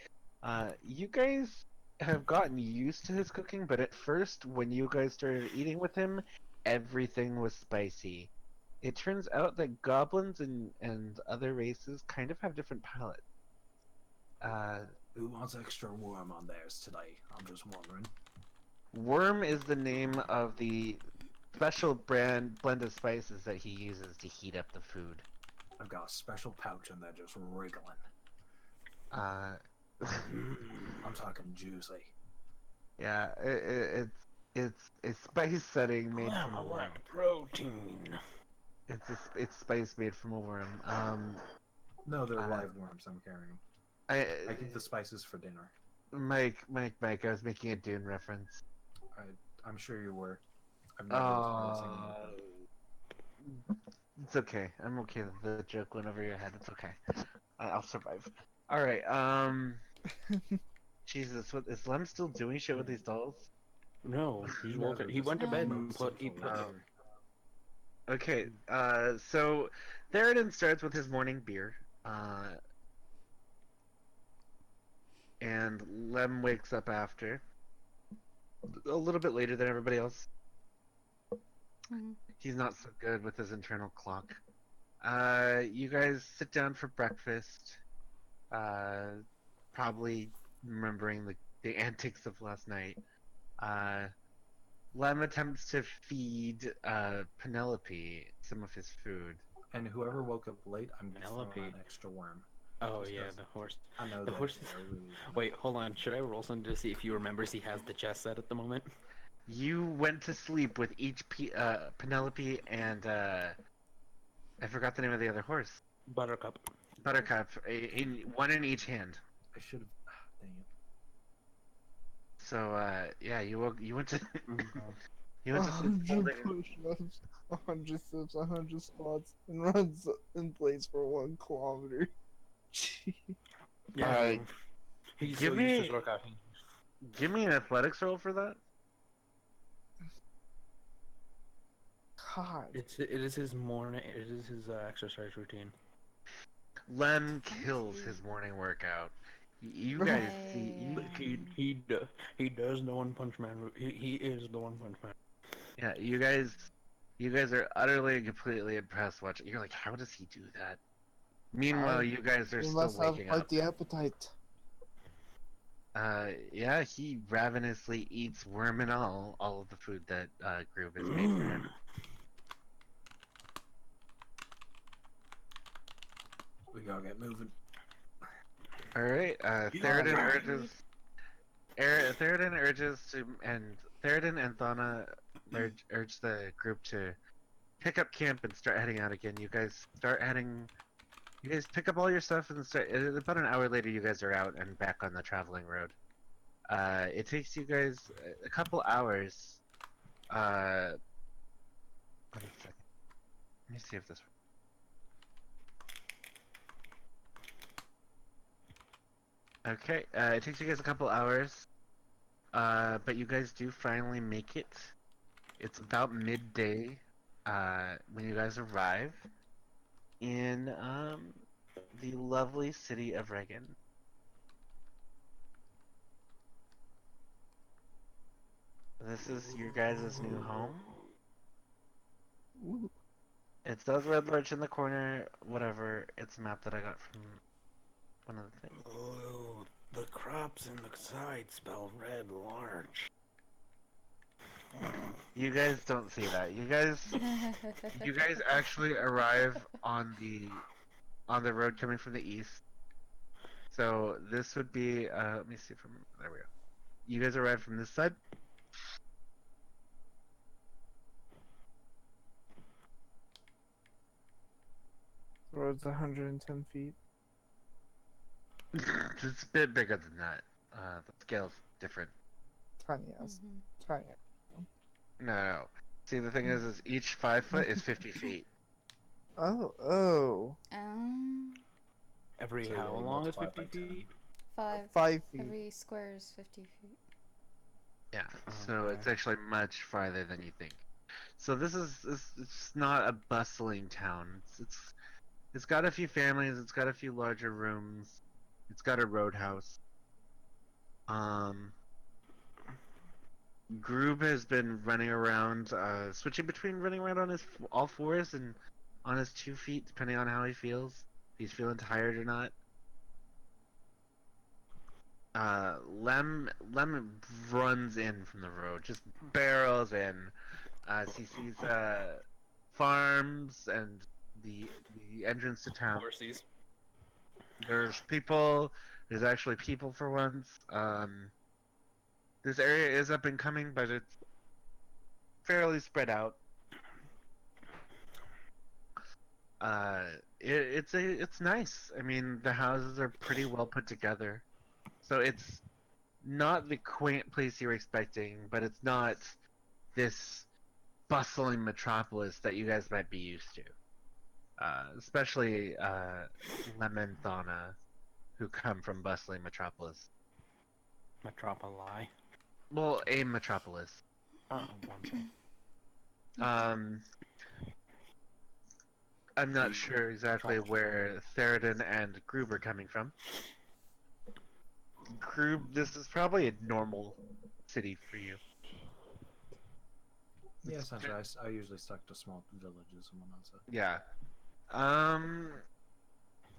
You guys have gotten used to his cooking, but at first, when you guys started eating with him, everything was spicy. It turns out that goblins and other races kind of have different palates. Uh, Who wants extra worm on theirs today? I'm just wondering. Worm is the name of the special blend of spices that he uses to heat up the food. I've got a special pouch and they're just wriggling. Uh, I'm talking juicy. yeah, it's a spice setting made Wow, from I a worm. want protein. It's spice made from a worm. No, they're Uh, live worms I'm carrying. I I keep the spices for dinner. Mike. I was making a Dune reference. I'm sure you were. I've never tried a single Uh, one. it's okay. I'm okay. The joke went over your head. It's okay. I'll survive. All right. Jesus, what is Lem still doing shit with these dolls? No, he He woke. never He went to just bed No. and promotes put. He sinful put. behavior. Okay. So Theoden starts with his morning beer. And Lem wakes up after a little bit later than everybody else. Mhm. He's not so good with his internal clock. You guys sit down for breakfast. Uh, Probably remembering the antics of last night. Uh, Lem attempts to feed Penelope some of his food. And whoever woke up late, I'm just throwing Penelope. an extra worm. Oh Just yeah, 'cause the horse. I know The that horse. they're really. Wait, hold on. Should I roll something to see if he remembers he has the chess set at the moment? You went to sleep with each Penelope and I forgot the name of the other horse. Buttercup. Buttercup, one in each hand. I should have. Dang it. So yeah, you went to you A went to sleep 100 holding. push-ups, 100 sit-ups, 100 squats, and runs in place for 1 kilometer. Gee. Yeah, Uh, he's give so used to me workout. give me an athletics roll for that. God. It is his morning. It is his exercise routine. Lem Let me kills see. his morning workout. You Bro. guys see you. He does the One Punch Man. He is the One Punch Man. Yeah, you guys are utterly and completely impressed watching. You're like, how does he do that? Meanwhile, you guys are You still must have waking quite up. the appetite. Yeah, he ravenously eats worm and all of the food that Groove has made for him. We gotta get moving. All right, Theoden urges to, and Theoden and Thana urge the group to pick up camp and start heading out again. You guys start heading. You guys pick up all your stuff and start. About an hour later, you guys are out and back on the traveling road. It takes you guys a couple hours. One second. Let me see if this. Okay, it takes you guys a couple hours, but you guys do finally make it. It's about midday when you guys arrive in the lovely city of Reagan. This is your guys' new home. Ooh. It says Red Larch in the corner, whatever. It's a map that I got from one of the things. Oh, the crops in the side spell red large. You guys don't see that. You guys actually arrive on the road coming from the east. So this would be let me see from there we go. You guys arrive from this side. road's 110 feet. It's a bit bigger than that. The scale's different. Tiny ass. Mhm. Tiny. No. See, the thing is each 5 foot is 50 feet. Oh. Every So how you long is multiply it 50 by 10. feet? 5. 5 feet. Every square is 50 feet. Yeah, so it's Okay. actually much farther than you think. So this is it's not a bustling town. It's got a few families. It's got a few larger rooms. It's got a roadhouse. Um, Groob has been running around, switching between running around on his all fours and on his 2 feet, depending on how he feels. If he's feeling tired or not. Lem runs in from the road, just barrels in as he sees farms and the entrance to town. Horsies. There's people. There's actually people for once. This area is up and coming, but it's fairly spread out. It's nice. I mean, the houses are pretty well put together, so it's not the quaint place you're expecting, but it's not this bustling metropolis that you guys might be used to. Especially Lemon Thana, who come from bustling metropolis. Metropoli. Well, a metropolis. Oh, one thing. I'm not sure exactly where Theridon and Groob are coming from. Groob, this is probably a normal city for you. Yeah, essentially, I usually stuck to small villages and whatnot. So. Yeah.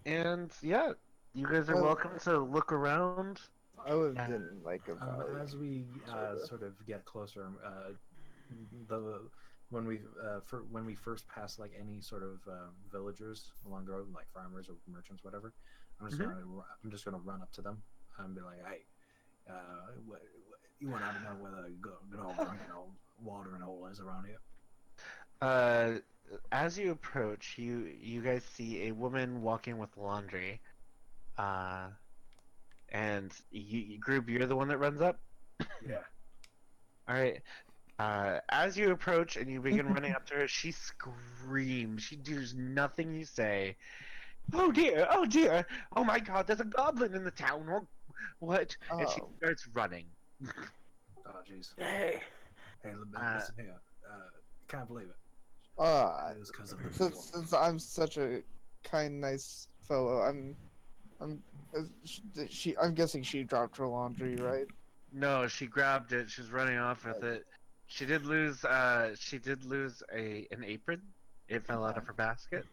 And yeah, you guys are Well- welcome to look around. I lived in like a valley. As we sorta. sort of get closer, the when we first pass like any sort of villagers along the road, like farmers or merchants, whatever, I'm just gonna run up to them and be like, hey, you want to know whether good old drinking old watering hole is around here? As you approach, you guys see a woman walking with laundry. And Groob, you're the one that runs up. Yeah. All right. As you approach and you begin running up to her, she screams. She does nothing you say. Oh dear! Oh dear! Oh my God! There's a goblin in the town. What? And she Oh. starts running. Oh jeez. Hey. Hey, Uh, listen here. Can't believe it. It was because of the Since I'm such a kind, nice fellow, I'm I'm guessing she dropped her laundry, right? No, she grabbed it. She's running off with it. She did lose. She did lose an apron. It fell out of her basket.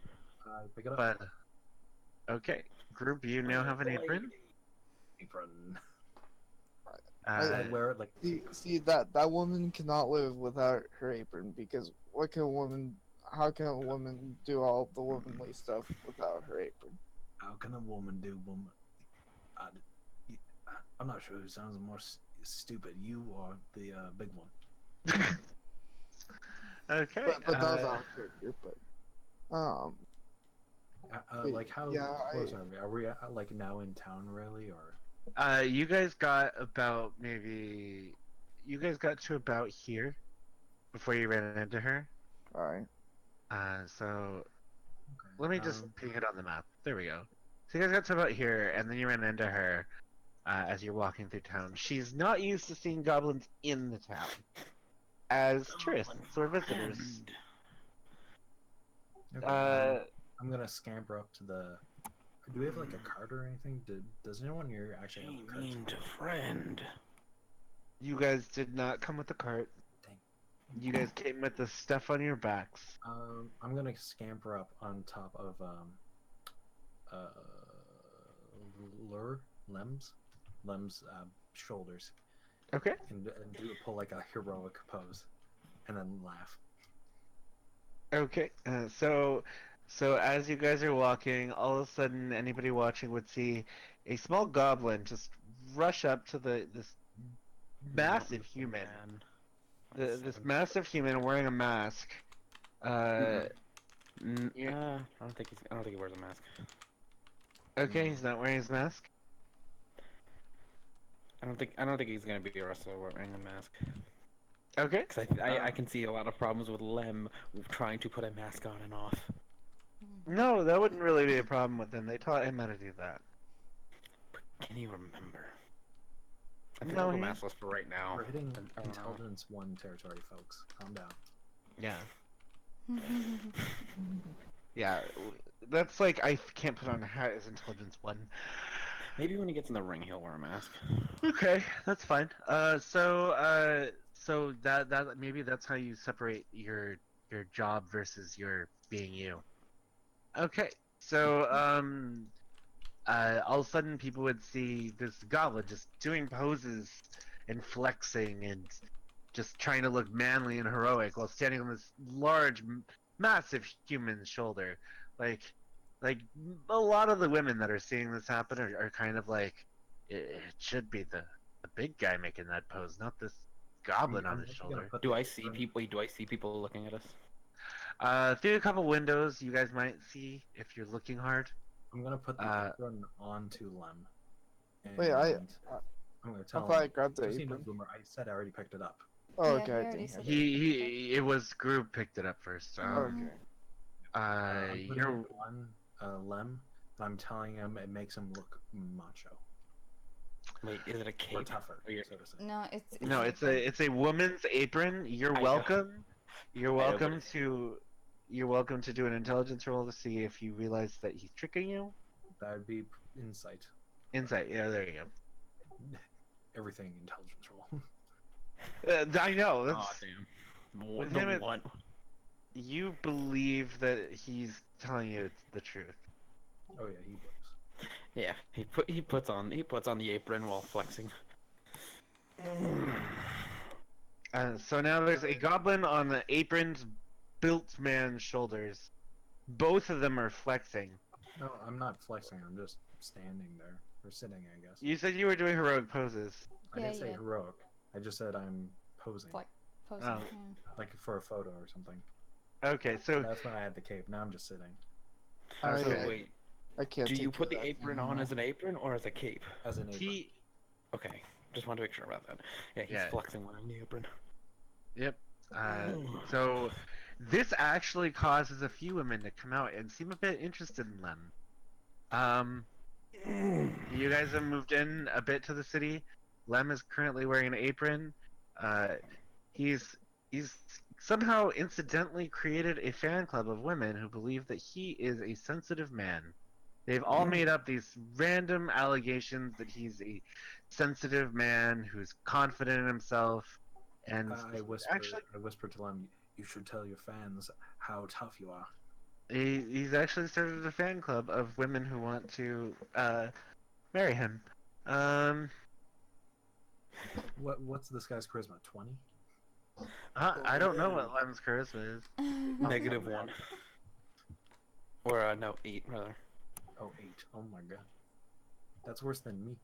Pick it up. But okay, Group, you now have an apron. Apron. I I wear it like See that woman cannot live without her apron because what can a woman? How can a woman do all the womanly stuff without her apron? how can a woman do woman? I, I'm not sure who sounds more stupid. You or the big one. Okay. But that was our character. But Like how yeah, close are we? Are we like now in town really, or? You guys got about maybe. You guys got to about here before you ran into her. all right. So let me just ping it on the map. There we go. So you guys got to about here, and then you ran into her as you're walking through town. She's not used to seeing goblins in the town as tourists or visitors. Okay, I'm gonna scamper up to the. Do we have like a cart or anything? Does anyone here actually have a cart? Mean to friend. You guys did not come with the cart. Dang. You guys came with the stuff on your backs. I'm gonna scamper up on top of Lem's shoulders, Okay. and pull like a heroic pose, and then laugh. Okay. So as you guys are walking, all of a sudden, anybody watching would see a small goblin just rush up to this massive human. Man. This massive human wearing a mask. Yeah. I don't think he wears a mask. Okay, he's not wearing his mask. I don't think he's gonna be a wrestler wearing a mask. Okay. Because I can see a lot of problems with Lem trying to put a mask on and off. No, that wouldn't really be a problem with him. They taught him how to do that. Can you remember? I think No, I'll go he. maskless for right now. We're hitting I don't know. intelligence 1 territory, folks. Calm down. Yeah. Yeah. That's like I can't put on a hat as intelligence 1. Maybe when he gets in the ring, he'll wear a mask. Okay, that's fine. So that maybe that's how you separate your job versus your being you. Okay, so all of a sudden people would see this goblin just doing poses and flexing and just trying to look manly and heroic while standing on this large, massive human shoulder. Like, like a lot of the women that are seeing this happen are kind of like, it should be the big guy making that pose, not this goblin on I'm his actually gonna shoulder. put Do the I see apron- people? Do I see people looking at us? Through a couple windows, you guys might see if you're looking hard. I'm gonna put the apron onto Lem. And Wait, I I'm gonna tell thought I him. grabbed the Just so you know, apron. Boomer, I said I already picked it up. Oh, Yeah, okay, he I already didn't said hear. it. It was Groob picked it up first. Okay. I'm putting You're it on Lem. And I'm telling him it makes him look macho Wait, is it a or cape? tougher, Or you're- so to say. No, no, it's a woman's apron. You're I know. welcome. You're I know, but welcome to you're welcome to do an intelligence roll to see if you realize that he's tricking you. That would be insight. Insight. Yeah, there you go. Everything intelligence roll. I know. Oh That's, damn! with The him, one. you believe that he's telling you the truth. Oh yeah, he blows. Yeah, he puts on the apron while flexing. So now there's a goblin on the apron's built man's shoulders. Both of them are flexing. No, I'm not flexing. I'm just standing there or sitting, I guess. You said you were doing heroic poses. I Yeah, didn't say yeah. heroic. I just said I'm posing, Like posing. Oh. like for a photo or something. Okay, so That's when I had the cape. Now I'm just sitting I, So Okay. wait, I can't. do you take put the that apron on anymore. as an apron or as a cape? as an apron. he. Okay, just wanted to make sure about that. Yeah, he's Yeah. flexing wearing the apron. Yep. So this actually causes a few women to come out and seem a bit interested in them. You guys have moved in a bit to the city. Lem is currently wearing an apron. He's somehow incidentally created a fan club of women who believe that he is a sensitive man. They've all made up these random allegations that he's a sensitive man who's confident in himself, and I whispered to them, "You should tell your fans how tough you are." he's actually started a fan club of women who want to marry him. What's this guy's charisma? 20? I don't know what Lem's charisma is. -1. Or no, 8 rather. Oh, 8. Oh my god, that's worse than me.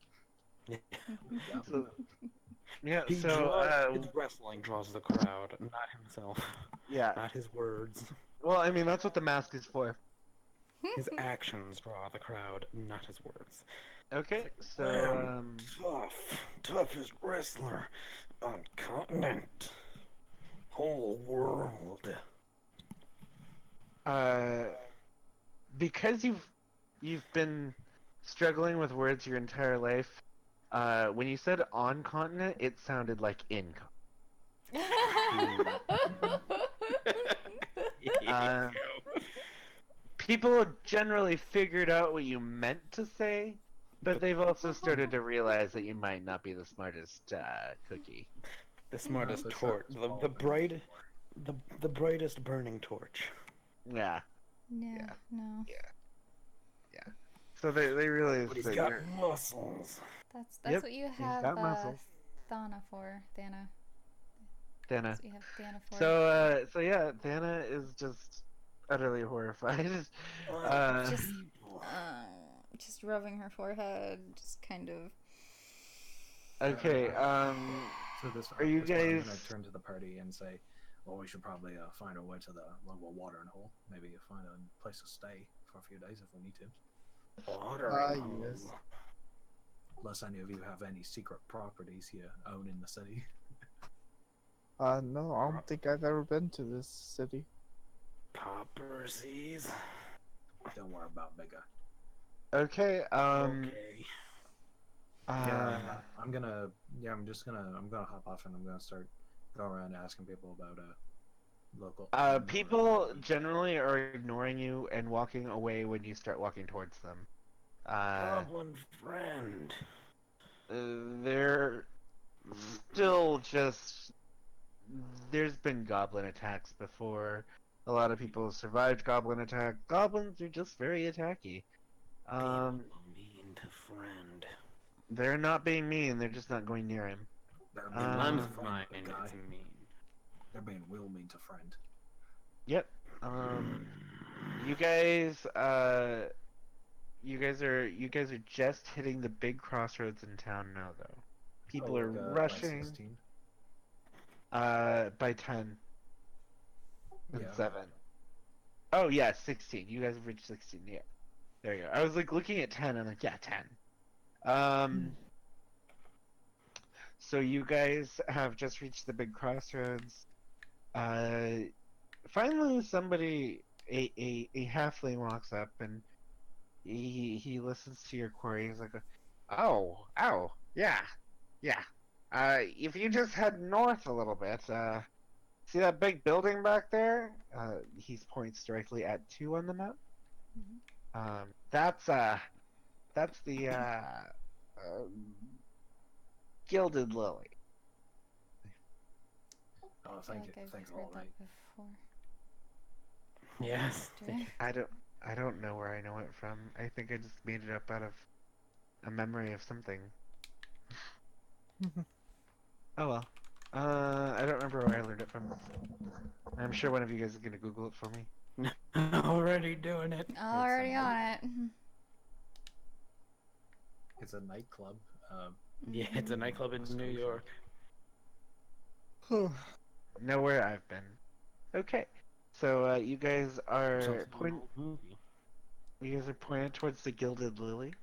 So, yeah, He so his wrestling draws the crowd, not himself, yeah. not his words. Well, I mean that's what the mask is for. His actions draw the crowd, not his words. Okay, so Toughest wrestler on continent, whole world. because you've been struggling with words your entire life, when you said on continent, it sounded like in. People have generally figured out what you meant to say, but they've also started to realize that you might not be the smartest cookie. The smartest the torch, sharpest the brightest burning torch. Yeah. No, Yeah. no. So they realize But he's that got you're... muscles. That's Yep, what you he's have got muscles. Thana for, Thana. Dana. That's what you have Thana for. So yeah, Dana is just utterly horrified. just, just rubbing her forehead, just kind of. Okay. So this Are you this time I'm guys- gonna turn to the party and say, Well, we should probably find our way to the local watering hole. Maybe find a place to stay for a few days if we need to. Watering Yes. hole. Unless any of you have any secret properties you own in the city. No, I don't think I've ever been to this city. Paupersies. Don't worry about Big Guy. Okay. Okay. Yeah, I'm just gonna hop off and I'm gonna start going around asking people about local. People generally are ignoring you and walking away when you start walking towards them. Goblin friend. They're still just. There's been goblin attacks before. A lot of people have survived goblin attack. Goblins are just very attacky. People mean to friend. They're not being mean. They're just not going near him. They're In being my mean to friend, mind, Big Guy. it's mean. They're being real mean to friend. Yep. You guys. You guys are just hitting the big crossroads in town now, though. People are rushing. 16? By 10 and Yeah. 7. Oh yeah, 16. You guys have reached 16. Yeah. There you go. I was like looking at 10 and I'm like, yeah, 10. So you guys have just reached the big crossroads. Finally somebody a halfling walks up and he listens to your query. He's like, oh, yeah. If you just head north a little bit, see that big building back there? He points directly at 2 on the map. That's the Gilded Lily. Oh, I feel thank you. like I've Thanks a heard lot, that mate. before. Yes. Do I? I don't know where I know it from. I think I just made it up out of a memory of something. Oh well. I don't remember where I learned it from. I'm sure one of you guys is gonna Google it for me. Already doing it. Already on it. It's a nightclub. Yeah, it's a nightclub in New York. Know where I've been. Okay. So you guys are Sounds like an old movie. you guys are pointed towards the Gilded Lily.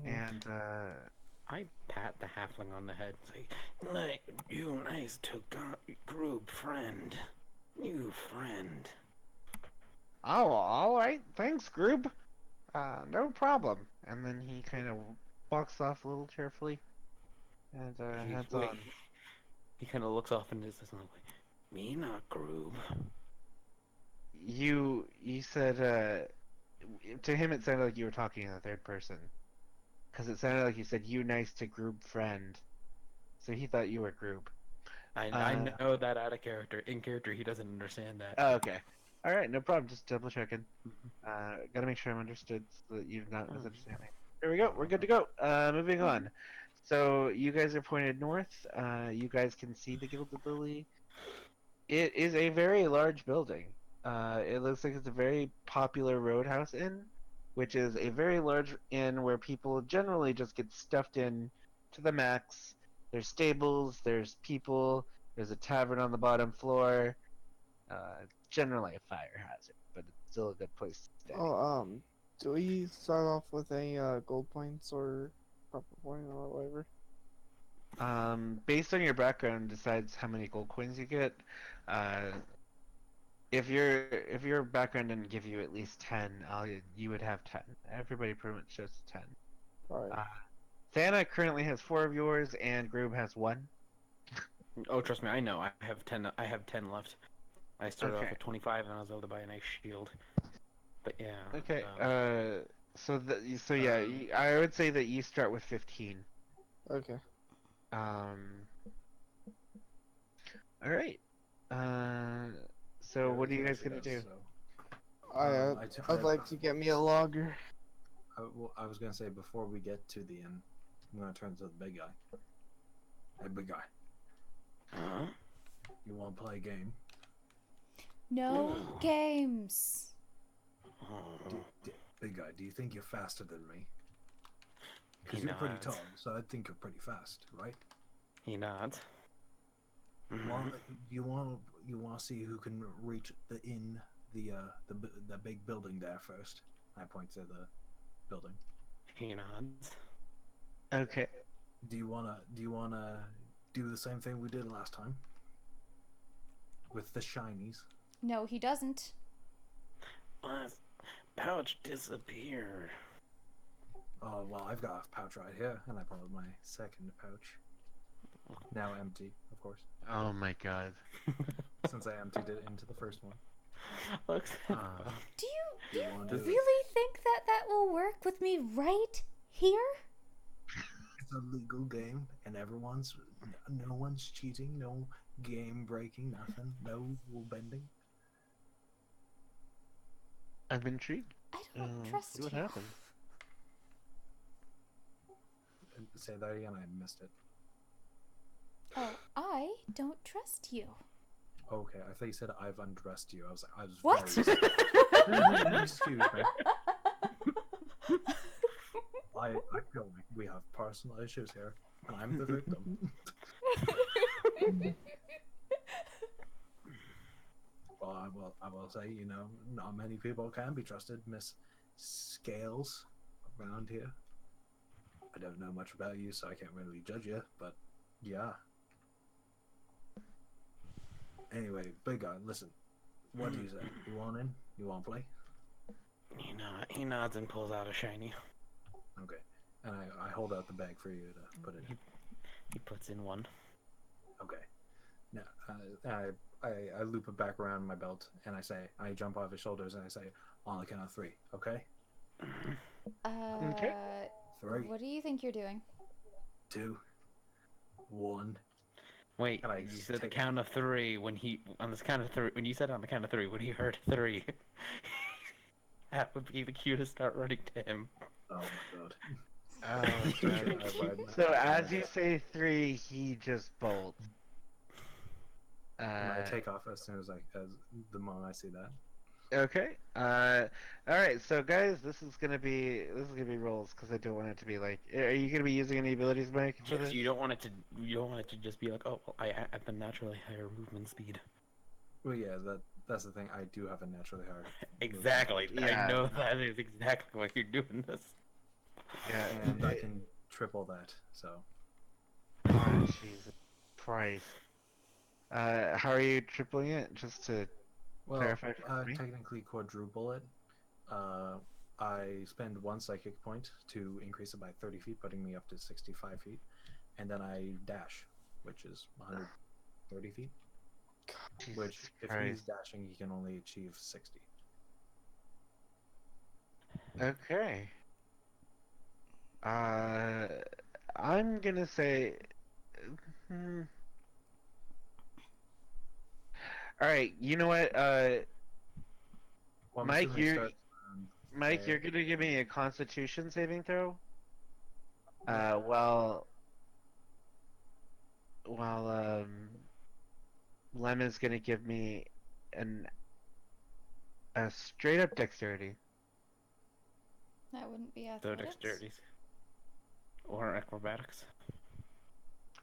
And I pat the halfling on the head and say, like, you nice to group friend. You friend. oh, all right. Thanks, group. No problem. And then he kind of walks off a little carefully and heads on. He kind of looks off and is like, me not group. You said to him it sounded like you were talking in the third person because it sounded like you said you nice to group friend, so he thought you were group. I know that out of character. In character, he doesn't understand that. Oh, okay. All right, no problem. Just double checking. Gotta make sure I'm understood so that you're not misunderstanding. There we go. We're good to go. Moving on. So you guys are pointed north. You guys can see the Gilded Lily. It is a very large building. It looks like it's a very popular roadhouse inn, which is a very large inn where people generally just get stuffed in to the max. There's stables, there's people, there's a tavern on the bottom floor. Generally a fire hazard, but it's still a good place to stay. Oh, do we start off with any gold points or proper point or whatever? Based on your background, decides how many gold coins you get. If your background didn't give you at least 10, you would have 10. Everybody pretty much shows 10. Alright. Thana currently has 4 of yours, and Groob has 1. Oh, trust me, I know. I have 10. I have 10 left. I started off Okay. with 25, and I was able to buy a nice shield. But yeah. Okay. So yeah, I would say that you start with 15. Okay. All right. So what are you guys gonna do? I'd like to get me a logger. I was gonna say before we get to the inn, I'm gonna turn to the big guy. Hey, big guy, Huh? you want to play a game? No games. Oh. Big guy, do you think you're faster than me? He Because you're pretty nods. tall, so I think you're pretty fast, right? He nods. Well, you want you want to see who can reach the big building there first. I point to the building. He nods. Okay. Do you wanna do the same thing we did last time with the shinies? No, he doesn't. My pouch disappeared. Oh well, I've got a pouch right here, and I pull out my second pouch. Now empty, of course, Oh my god. since I emptied it into the first one. Looks. Do Do you you want to do it? really think that that will work with me right here? It's a legal game, and no one's cheating, no game breaking, nothing, no rule bending. I'm intrigued. I don't trust See what you. happens. Say that again. I missed it. Oh, I don't trust you. Okay, I thought you said I've undressed you. I was What? very excuse me. I feel like we have personal issues here, and I'm the victim. Well, I will say, not many people can be trusted, Miss Scales, around here. I don't know much about you, so I can't really judge you, but yeah. Anyway, big guy, listen. What do you say? You want in? You want to play? He nods and pulls out a shiny. Okay. And I hold out the bag for you to put it in. He puts in one. Okay. Now, I loop it back around my belt, and I jump off his shoulders, and I say, on the count of 3, okay? Okay. 3, What do you think you're doing? 2, 1. Wait, And I you just said the take- count of 3 when when you said on the count of 3, when he heard 3, that would be the cue to start running to him. Oh my god. Oh, God. I read- So as you say 3, he just bolts. And I take off as soon as the moment I see that. Okay. All right. So guys, this is gonna be rolls because I don't want it to be like. Are you gonna be using any abilities, Mike? For Yes, this? you don't want it to just be like, oh, well, I have the naturally higher movement speed. Well, yeah, that's the thing. I do have a naturally hard. Exactly. Yeah. I know that is exactly why you're doing this. Yeah. And I can triple that. So Oh, Jesus Christ. How are you tripling it? Just to clarify for me. technically quadruple it. I spend 1 psychic point to increase it by 30 feet, putting me up to 65 feet, and then I dash, which is 130 feet. Jesus Which, if Christ. he's dashing, he can only achieve 60. Okay. I'm gonna say. Hmm. All right. You know what? Well, I'm Mike, assuming it you. starts Mike, there. you're gonna give me a Constitution saving throw. Yeah. While Lemon's gonna give me a straight up dexterity. That wouldn't be So athletics. dexterities. Or acrobatics.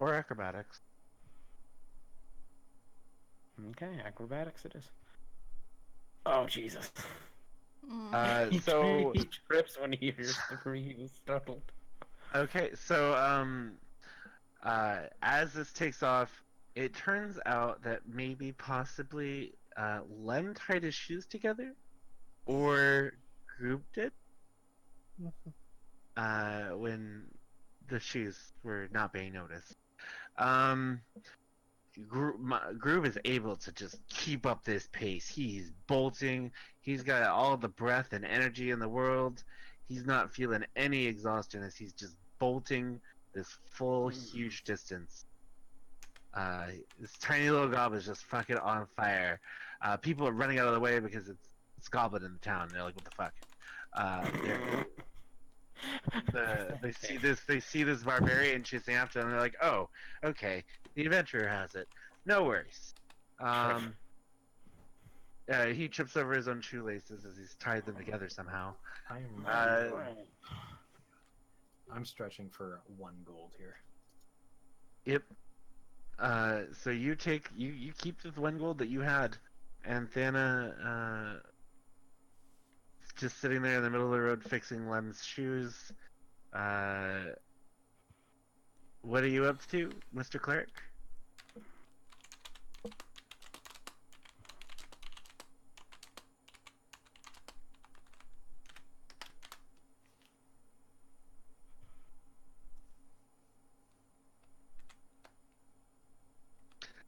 Or acrobatics. Okay, acrobatics it is. Oh, Jesus. So He trips when he hears the 3. He was startled. okay, so as this takes off, it turns out that maybe possibly Lem tied his shoes together, or Group did, when the shoes were not being noticed. Groove is able to just keep up this pace. He's bolting. He's got all the breath and energy in the world. He's not feeling any exhaustion as he's just bolting this full, huge distance. This tiny little goblin is just fucking on fire. People are running out of the way because it's goblin in the town. They're like, what the fuck? They see this barbarian chasing after them. And they're like, oh, okay, the adventurer has it. No worries. He trips over his own shoelaces as he's tied them together somehow. I'm stretching for 1 gold here. Yep. So you keep the one gold that you had, and Thana just sitting there in the middle of the road fixing Lem's shoes. What are you up to, Mr. Cleric?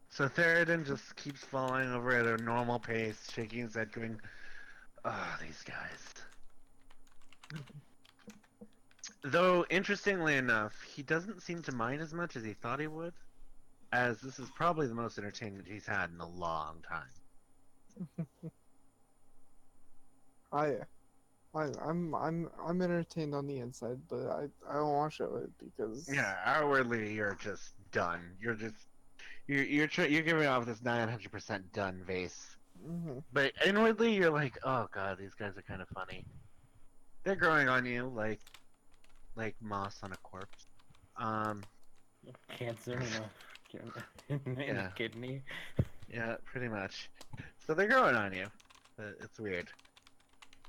So Theoden just keeps following over at a normal pace, shaking his head, going, "Oh, these guys." Though, interestingly enough, he doesn't seem to mind as much as he thought he would, as this is probably the most entertainment he's had in a long time. I'm entertained on the inside, but I don't want to show it because Yeah, outwardly you're just done. You're giving off this 900% done face, Mhm. but inwardly you're like, oh god, these guys are kind of funny. They're growing on you like moss on a corpse. Um, Cancer in a yeah, kidney. yeah, pretty much. So they're growing on you. It's weird.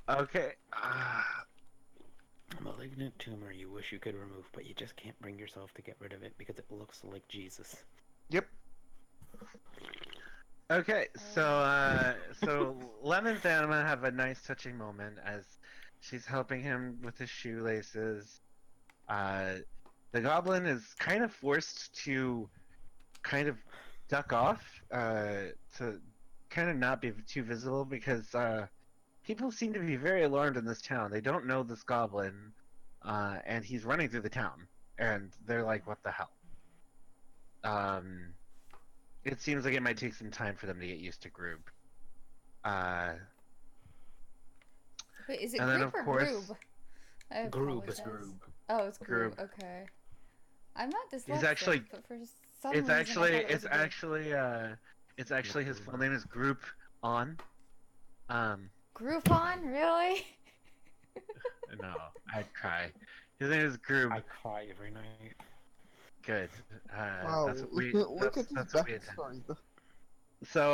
Okay. A malignant tumor you wish you could remove, but you just can't bring yourself to get rid of it because it looks like Jesus. Yep. Okay, so Lem and Thanma have a nice touching moment as she's helping him with his shoelaces. Uh, the goblin is kind of forced to kind of duck off, to kind of not be too visible because people seem to be very alarmed in this town. They don't know this goblin, and he's running through the town, and they're like, "What the hell?" Um, it seems like it might take some time for them to get used to Groob. Uh, Wait, is it and then group of or course, groob? I Groob. apologize. It's Groob. Oh, it's groob. Groob. Okay. I'm not He's dyslexic, actually, but for some reason I thought it was a groob. it's actually his full name is Group On. Um, Groupon, really? no, I'd cry. His name is Groob. I cry every night. Good. Wow, That's what we. look That's at this that's what we intend. backstory. Though. So,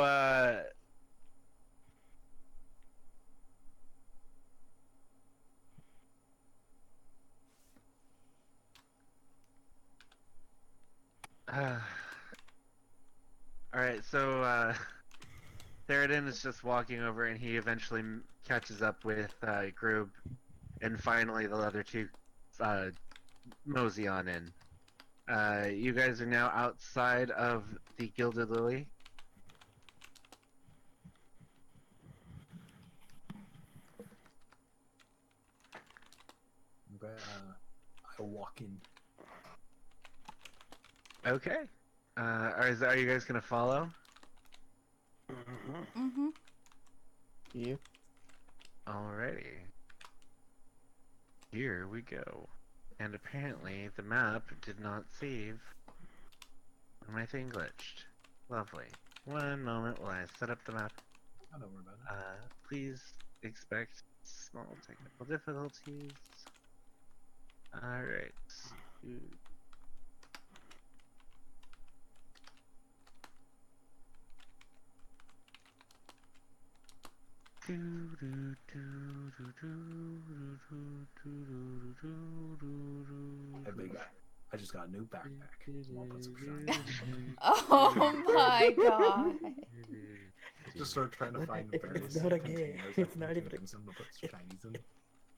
all right. So, Theoden is just walking over, and he eventually catches up with Groob, and finally the other two uh, mosey on in. You guys are now outside of the Gilded Lily. Okay, I walk in. Okay. Are you guys gonna follow? Mm-hmm. Mm-hmm. Yeah. Alrighty. Here we go. And apparently the map did not save. And my thing glitched. Lovely. One moment while I set up the map. I don't worry about it. Please expect small technical difficulties. Alright. Hey, big guy. I just got a new backpack. Want to put some shiny? Oh my god. Just start trying to find It's various not a game. containers It's I not can even a- put some to put shinies in.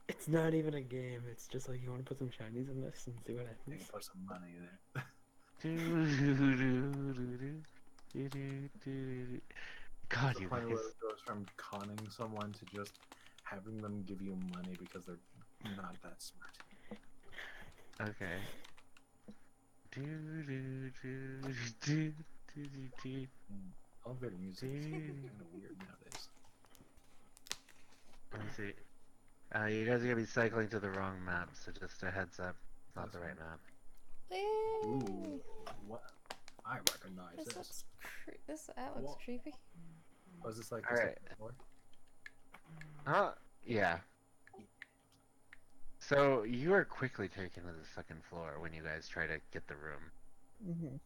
It's not even a game. It's just like you want to put some shinies in this and see what I can happens. put some money in it. God, The you point guys. where it goes from conning someone to just having them give you money because they're not that smart. Okay. Elevator music is kind of weird nowadays. Let me see. You guys are gonna be cycling to the wrong map, so just a heads up. It's not the right map. Ooh, what? I recognize This this. looks that looks What? creepy. Was this like All the right. second floor? Yeah. So you are quickly taken to the second floor when you guys try to get the room. Mhm.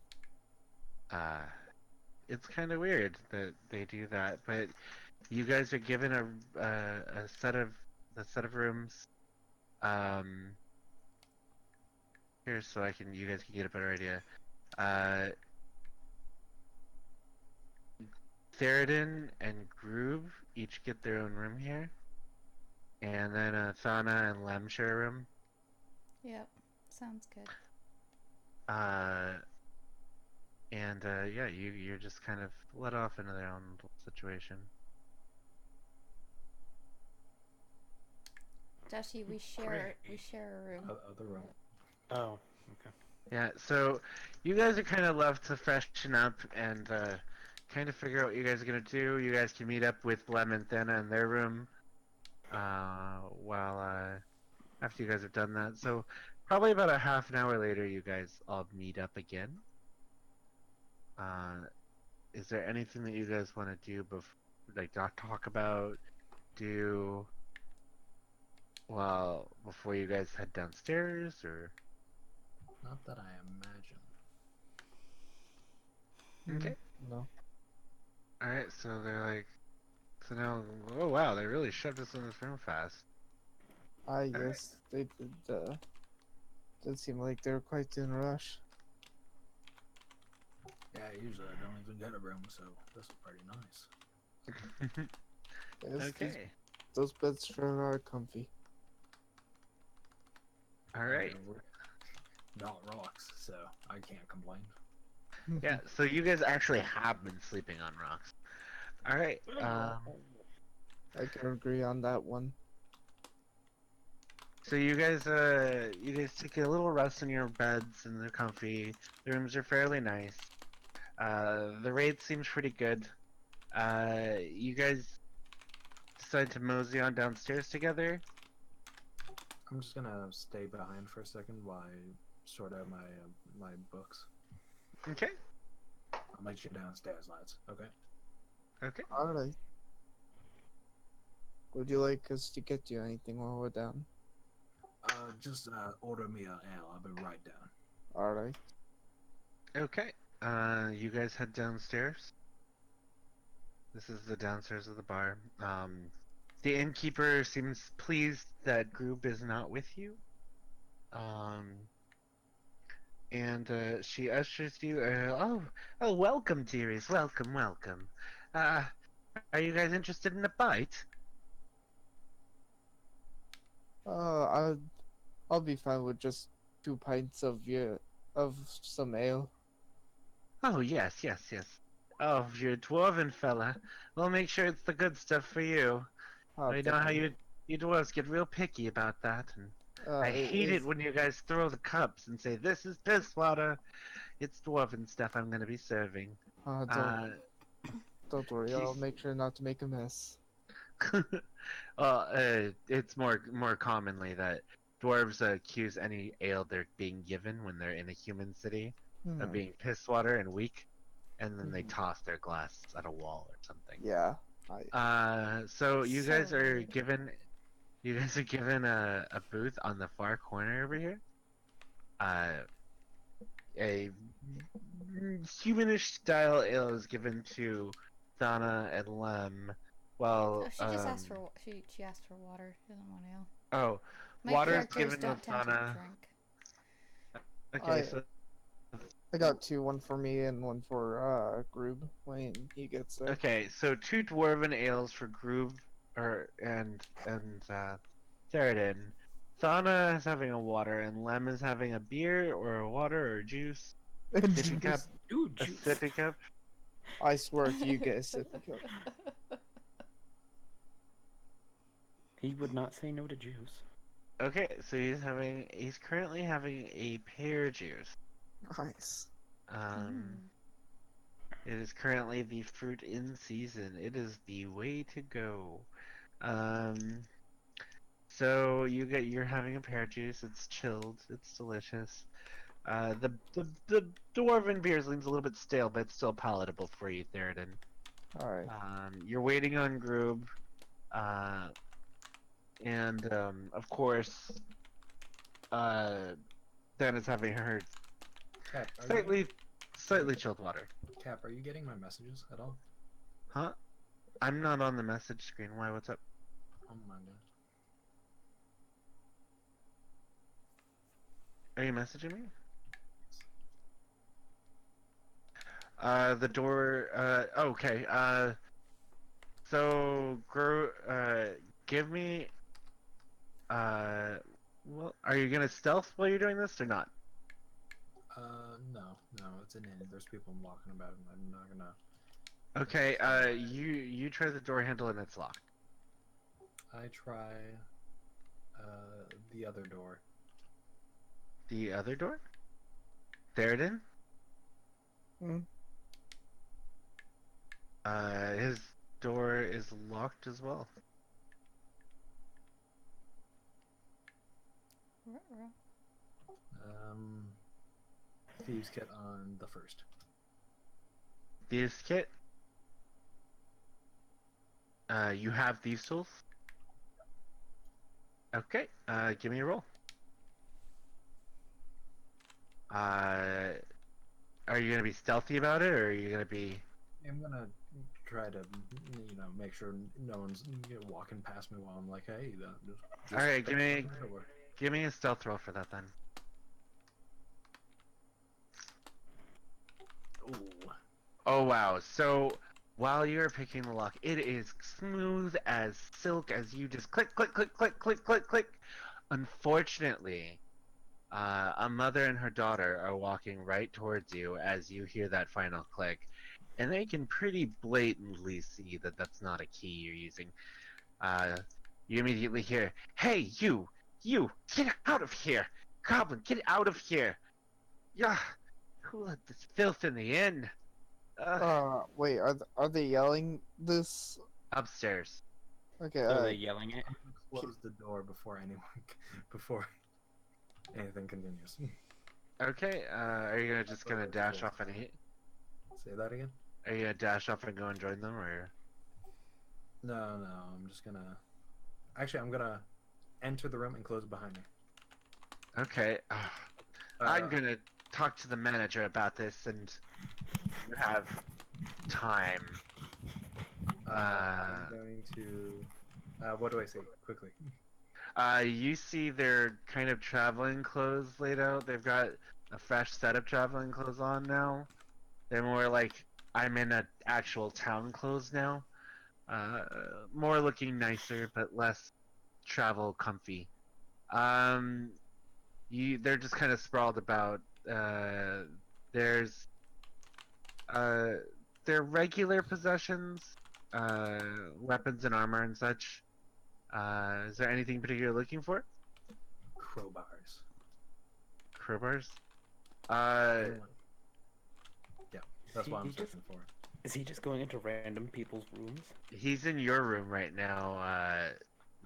Uh, it's kind of weird that they do that, but you guys are given a set of rooms. Um, Here, so you guys can get a better idea. Uh, Theoden and Groove each get their own room here, and then Thana and Lem share a room. Yep. Sounds good. Uh, and yeah, you're just kind of let off into their own little situation. Joshi, we Great. share a room. Other room. Oh, okay. Yeah, so you guys are kind of left to freshen up and kind of figure out what you guys are gonna do. You guys can meet up with Lem and Thana in their room while after you guys have done that. So probably about a half an hour later, you guys all meet up again. Uh, is there anything that you guys want to do like not talk about, do before you guys head downstairs, or? Not that I imagine. Okay. No. All right. So they're like, so now, oh wow, they really shoved us in this room fast. Yes, they did. Did seem like they were quite in a rush. Yeah, usually I don't even get a room, so this is pretty nice. Yes, Okay. those beds sure are comfy. All right. We're not rocks, so I can't complain. Yeah. So you guys actually have been sleeping on rocks. All right. I can agree on that one. So you guys take a little rest in your beds and they're comfy. The rooms are fairly nice. The raid seems pretty good. You guys decide to mosey on downstairs together. I'm just gonna stay behind for a second while I sort out my books. Okay. I'll meet you downstairs, lads. Okay. Okay. Alright. Would you like us to get you anything while we're down? Just order me a ale. I'll be right down. Alright. Okay. You guys head downstairs. This is the downstairs of the bar. The innkeeper seems pleased that Groob is not with you. And she ushers you. Oh, welcome, dearies. Welcome, welcome. Uh, are you guys interested in a bite? I'll be fine with just 2 pints of some ale. Oh, yes, yes, yes. Oh, you're a dwarven fella. We'll make sure it's the good stuff for you. I know how Definitely. you dwarves get real picky about that, and I hate it If when you guys throw the cups and say, "This is piss water." It's dwarven stuff I'm gonna be serving. don't Uh, don't worry, I'll he's- make sure not to make a mess. well, it's more commonly that dwarves accuse any ale they're being given when they're in a human city of Hmm. being piss water and weak, and then they Mhm. toss their glass at a wall or something. Yeah. So So rude. you guys are given a booth on the far corner over here. Uh, a humanish style ale is given to Thana and Lem. Oh, Well, she just asked for she asked for water. She doesn't want ale. oh, My water is characters given to don't tend to Thana. drink. Okay, I so I got two, one for me and one for Groob when he gets there. okay, so two dwarven ales for Groove or and Theoden. Thana is having a water, and Lem is having a beer or a water or juice. Sippy cup, Dude, a sippy cup. I swear if you get a sippy cup. He would not say no to juice. Okay, so he's currently having a pear juice. Nice. Um, Mm. it is currently the fruit in season. It is the way to go. Um, so you're having a pear juice. It's chilled. It's delicious. The dwarven beer seems a little bit stale, but it's still palatable for you, Theoden. Alright. You're waiting on Groob, uh, and of course, uh, Then is having her Cat, are you? slightly slightly chilled water. Cap, are you getting my messages at all? Huh? I'm not on the message screen. Why? What's up? Oh my god. Are you messaging me? The door. Okay. So, give me. Well, are you gonna stealth while you're doing this or not? No, it's an inn. There's people walking about, and I'm not gonna. Okay. You try the door handle and it's locked. I try, the other door. The other door? Theoden? Hmm. His door is locked as well. Ruh-roh. Um, thieves kit on the first. Thieves kit. You have thieves tools. Okay. Give me a roll. Are you gonna be stealthy about it, or are you gonna be? I'm gonna try to, make sure no one's walking past me while I'm like, hey, just All right. pick the door. Give me a stealth roll for that then. Ooh. Oh wow. So while you're picking the lock, it is smooth as silk as you just click, click, click, click, click, click, click. Unfortunately, a mother and her daughter are walking right towards you as you hear that final click, and they can pretty blatantly see that that's not a key you're using. You immediately hear, "Hey, you, get out of here! Goblin, get out of here! Yeah, who let this filth in the inn? Wait, are they yelling this? Upstairs." Okay, So they're yelling it. Close the door before anyone, before anything continues. Okay, are you just gonna dash Close. off and hit? Say that again? Are you gonna dash off and go and join them, or? No, I'm just gonna. Actually, I'm gonna enter the room and close it behind me. Okay, I'm gonna talk to the manager about this, and you have time. I'm going to. What do I say? Quickly. You see their kind of traveling clothes laid out. They've got a fresh set of traveling clothes on now. They're more like I'm in a actual town clothes now. Uh, More looking nicer, but less travel comfy. Um, they're just kind of sprawled about. There's uh, their regular possessions, uh, weapons and armor and such. Is there anything particular you're looking for? Crowbars. Crowbars? Uh, Anyone? Yeah, that's what I'm searching for. Is he just going into random people's rooms? he's in your room right now,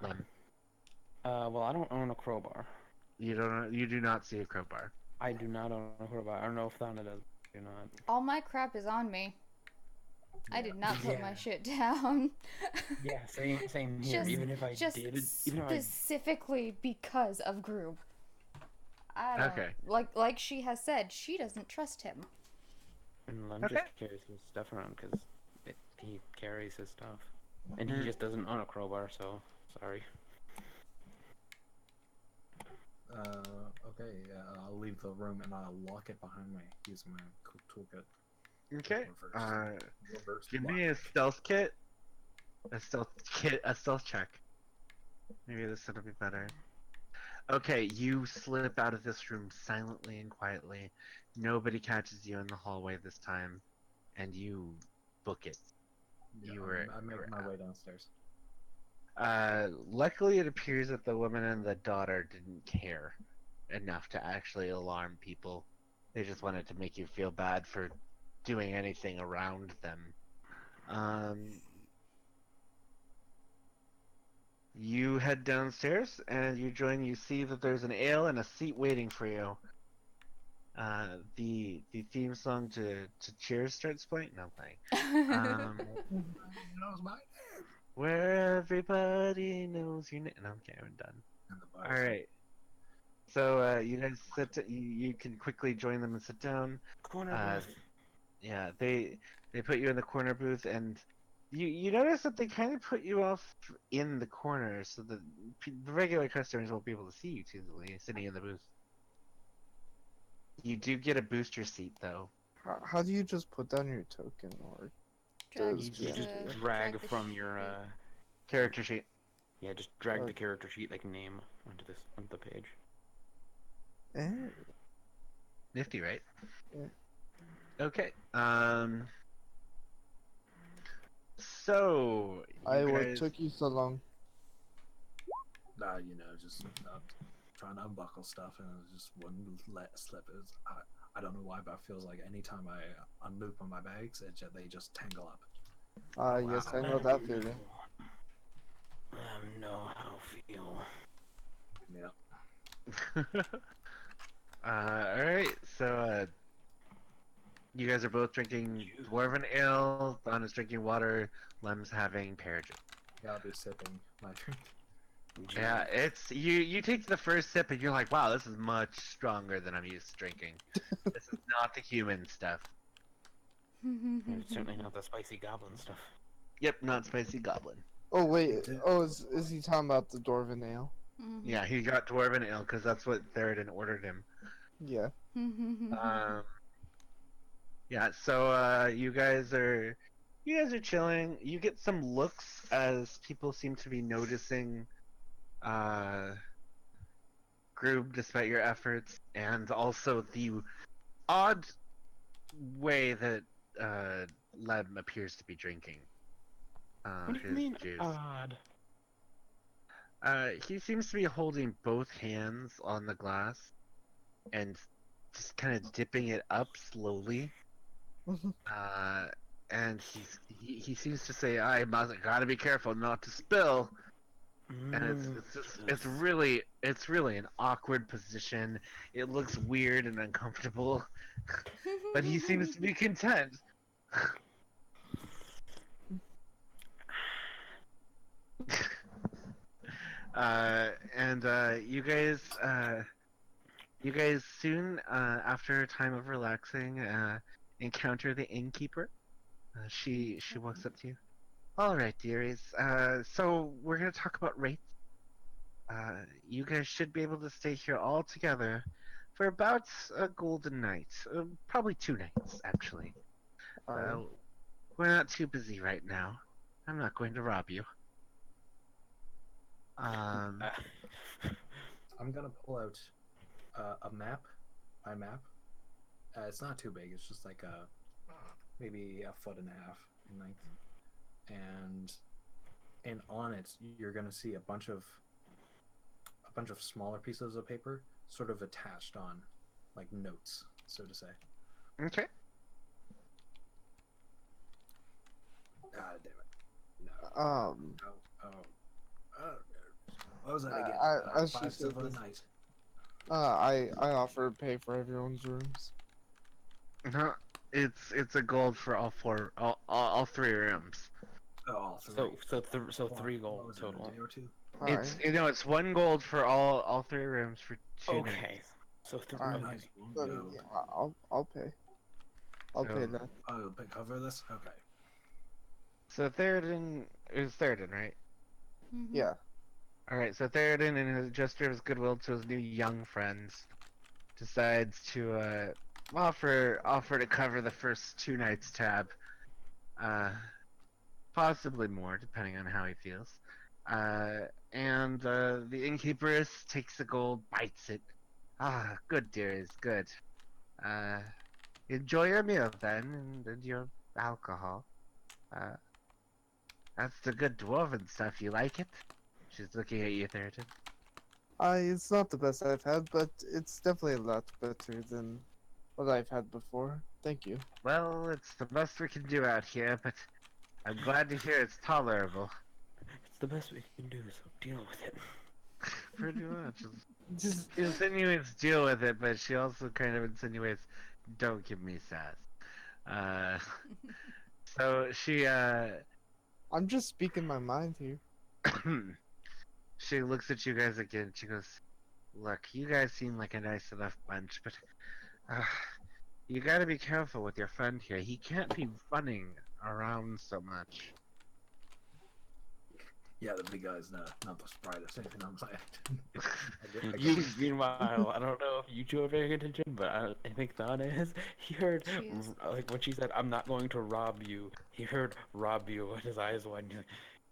Lem. Well, I don't own a crowbar. You do not see a crowbar. I do not own a crowbar. I don't know if Thana does or not. All my crap is on me. I did not put my Yeah. shit down. Yeah, same here. Just, Even if I just did, even if I specifically because of Groob. I don't Okay. like she has said, she doesn't trust him. and Lem Okay. just carries his stuff around because he carries his stuff, and he just doesn't own a crowbar. So sorry. Okay, I'll leave the room and I'll lock it behind me using my toolkit. Okay. Reverse Give lock. me a stealth kit. A stealth check. Maybe this will be better. Okay, you slip out of this room silently and quietly. Nobody catches you in the hallway this time, and you book it. Yeah, You were. I'm you making were my way downstairs. Luckily, it appears that the woman and the daughter didn't care enough to actually alarm people. They just wanted to make you feel bad for doing anything around them. You head downstairs and you see that there's an ale and a seat waiting for you. The theme song to Cheers starts playing. No, I'm playing. knows my name. Where everybody knows your name. No, okay, I'm done. And the All bars. right. So you guys you can quickly join them and sit down. Corner booth. Yeah, they put you in the corner booth, and you notice that they kind of put you off in the corner so that the regular customers won't be able to see you too easily sitting in the booth. You do get a booster seat though. How do you just put down your token or Drag does You the just GM do it? drag the from your sheet. Character sheet. yeah, just drag the Okay. character sheet like name onto the page. Eh, Nifty, right? Yeah. Okay. So you What guys. took you so long? Just trying to unbuckle stuff, and it just wouldn't let slip. I don't know why, but it feels like anytime I unloop on my bags, they just tangle up. Yes, I know Wow. that feeling. Know how feel. Yeah. All right. So you guys are both drinking dwarven ale. Thon is drinking water. Lem's having pear juice. Yeah, I'll be sipping my drink. Yeah, it's you take the first sip and you're like, wow, this is much stronger than I'm used to drinking. This is not the human stuff. It's certainly not the spicy goblin stuff. Yep, not spicy goblin. Oh wait. Oh, is he talking about the dwarven ale? Yeah, he got dwarven ale because that's what Theoden ordered him. Yeah. Yeah, so you guys are chilling. You get some looks as people seem to be noticing uh Groob despite your efforts, and also the odd way that Lem appears to be drinking What do you his mean juice. odd? He seems to be holding both hands on the glass and just kind of dipping it up slowly. And he seems to say, "I must gotta be careful not to spill." And it's really an awkward position. It looks weird and uncomfortable, but he seems to be content. And you guys soon, after a time of relaxing, encounter the innkeeper. She walks up to you. All right, dearies. So we're gonna talk about rates. You guys should be able to stay here all together for about a golden night. Probably 2 nights, actually. Alright. We're not too busy right now. I'm not going to rob you. I'm gonna pull out a map, my map. It's not too big. It's just like maybe a foot and a half in length, and on it you're gonna see a bunch of smaller pieces of paper, sort of attached on, like notes, so to say. Okay. God damn it! No. Um. Oh, what was that again? As she 5 said silver a this, night. I offer to pay for everyone's rooms. No, it's a gold for all four, all three rooms. Oh, all three. So What- 3 gold what was it, total. a day or two? It's Alright. it's 1 gold for all three rooms for 2 nights. Okay. So 3. Alright. Nice. One Then gold. yeah, I'll pay. I'll pay So that. Oh, cover this. Okay. so Theoden is Theoden, right? Yeah. All right. So Theoden, in his gesture of his goodwill to his new young friends, decides to offer to cover the first 2 nights tab. Uh, Possibly more, depending on how he feels. And the innkeeperess takes the gold, bites it. Ah, good dears, good. Uh, Enjoy your meal then, and your alcohol. Uh, that's the good dwarven stuff. You like it? She's looking at you, Theriton. It's not the best I've had, but it's definitely a lot better than what I've had before. Thank you. Well, it's the best we can do out here, but I'm glad to hear it's tolerable. It's the best we can do, so deal with it. Pretty much. Just She insinuates deal with it, but she also kind of insinuates don't give me sass. Uh, so I'm just speaking my mind here. she looks at you guys again. She goes, "Look, you guys seem like a nice enough bunch, but uh, you gotta be careful with your friend here. He can't be running around so much. Yeah, the big guy's not the brightest. Anything I'm saying. I You, get meanwhile, I don't know if you two are paying attention, but I think Thon is. He heard, She is. like, when she said, I'm not going to rob you, he heard rob you, and his eyes widened.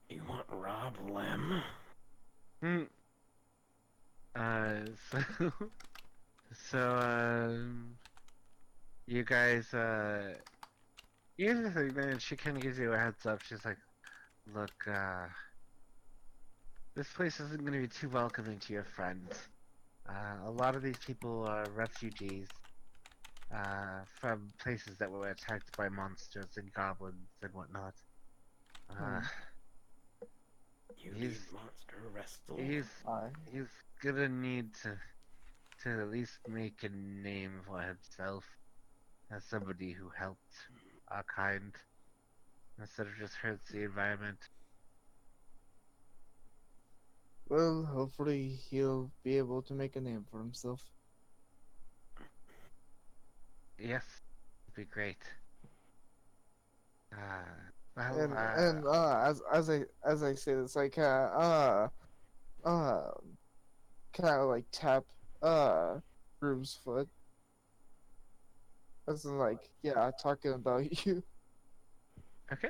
He's like, you want Rob Lem? Hmm. So, so, you guys, here's the thing, man, she kind of gives you a heads up. She's like, look, this place isn't going to be too welcoming to your friends. A lot of these people are refugees, from places that were attacked by monsters and goblins and whatnot. Uh, You he's, need monster wrestle. he's, I he's gonna need to at least make a name for himself as somebody who helped our kind instead of just hurts the environment. well, hopefully he'll be able to make a name for himself. Yes, it'd be great. Uh, well, And as I say this, like uh kind of like tap Groom's foot, as in like, yeah, talking about you. okay.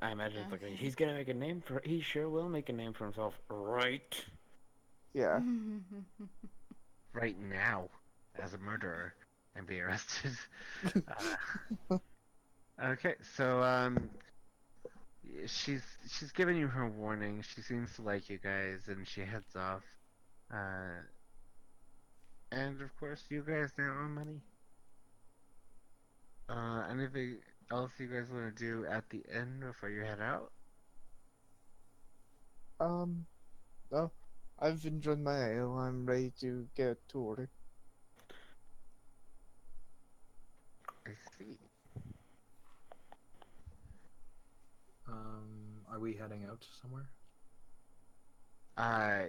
I imagine it's like, Okay. he's gonna make a name for, he sure will make a name for himself, right? Yeah. Right now, as a murderer, and be arrested. Okay, so she's giving you her warning. She seems to like you guys, and she heads off. Uh, and of course, you guys now owe money. Anything else you guys want to do at the end before you head out? No, I've enjoyed my ale. I'm ready to get to order. I see. Are we heading out somewhere? Uh,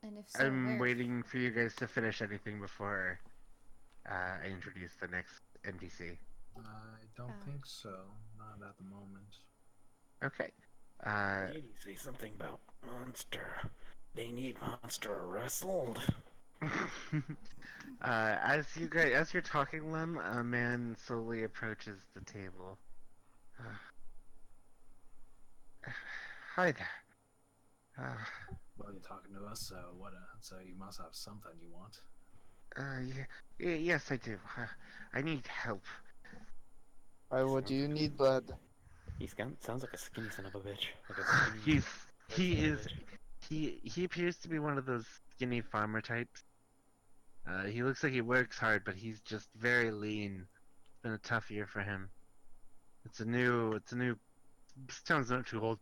And if so, I'm where? waiting for you guys to finish anything before I introduce the next NPC. I don't Oh. think so. Not at the moment. Okay. Did he say something about monster? They need monster wrestled. As you're talking, Lem, a man slowly approaches the table. Hi there. Well, you're talking to us, so what? So you must have something you want. Yes, I do. I need help. What do you need, bud? Sounds like a skinny son of a bitch. Like a skinny He's red he son of a is bitch. he appears to be one of those skinny farmer types. He looks like he works hard, but he's just very lean. It's been a tough year for him. It's a new. This town's not too old.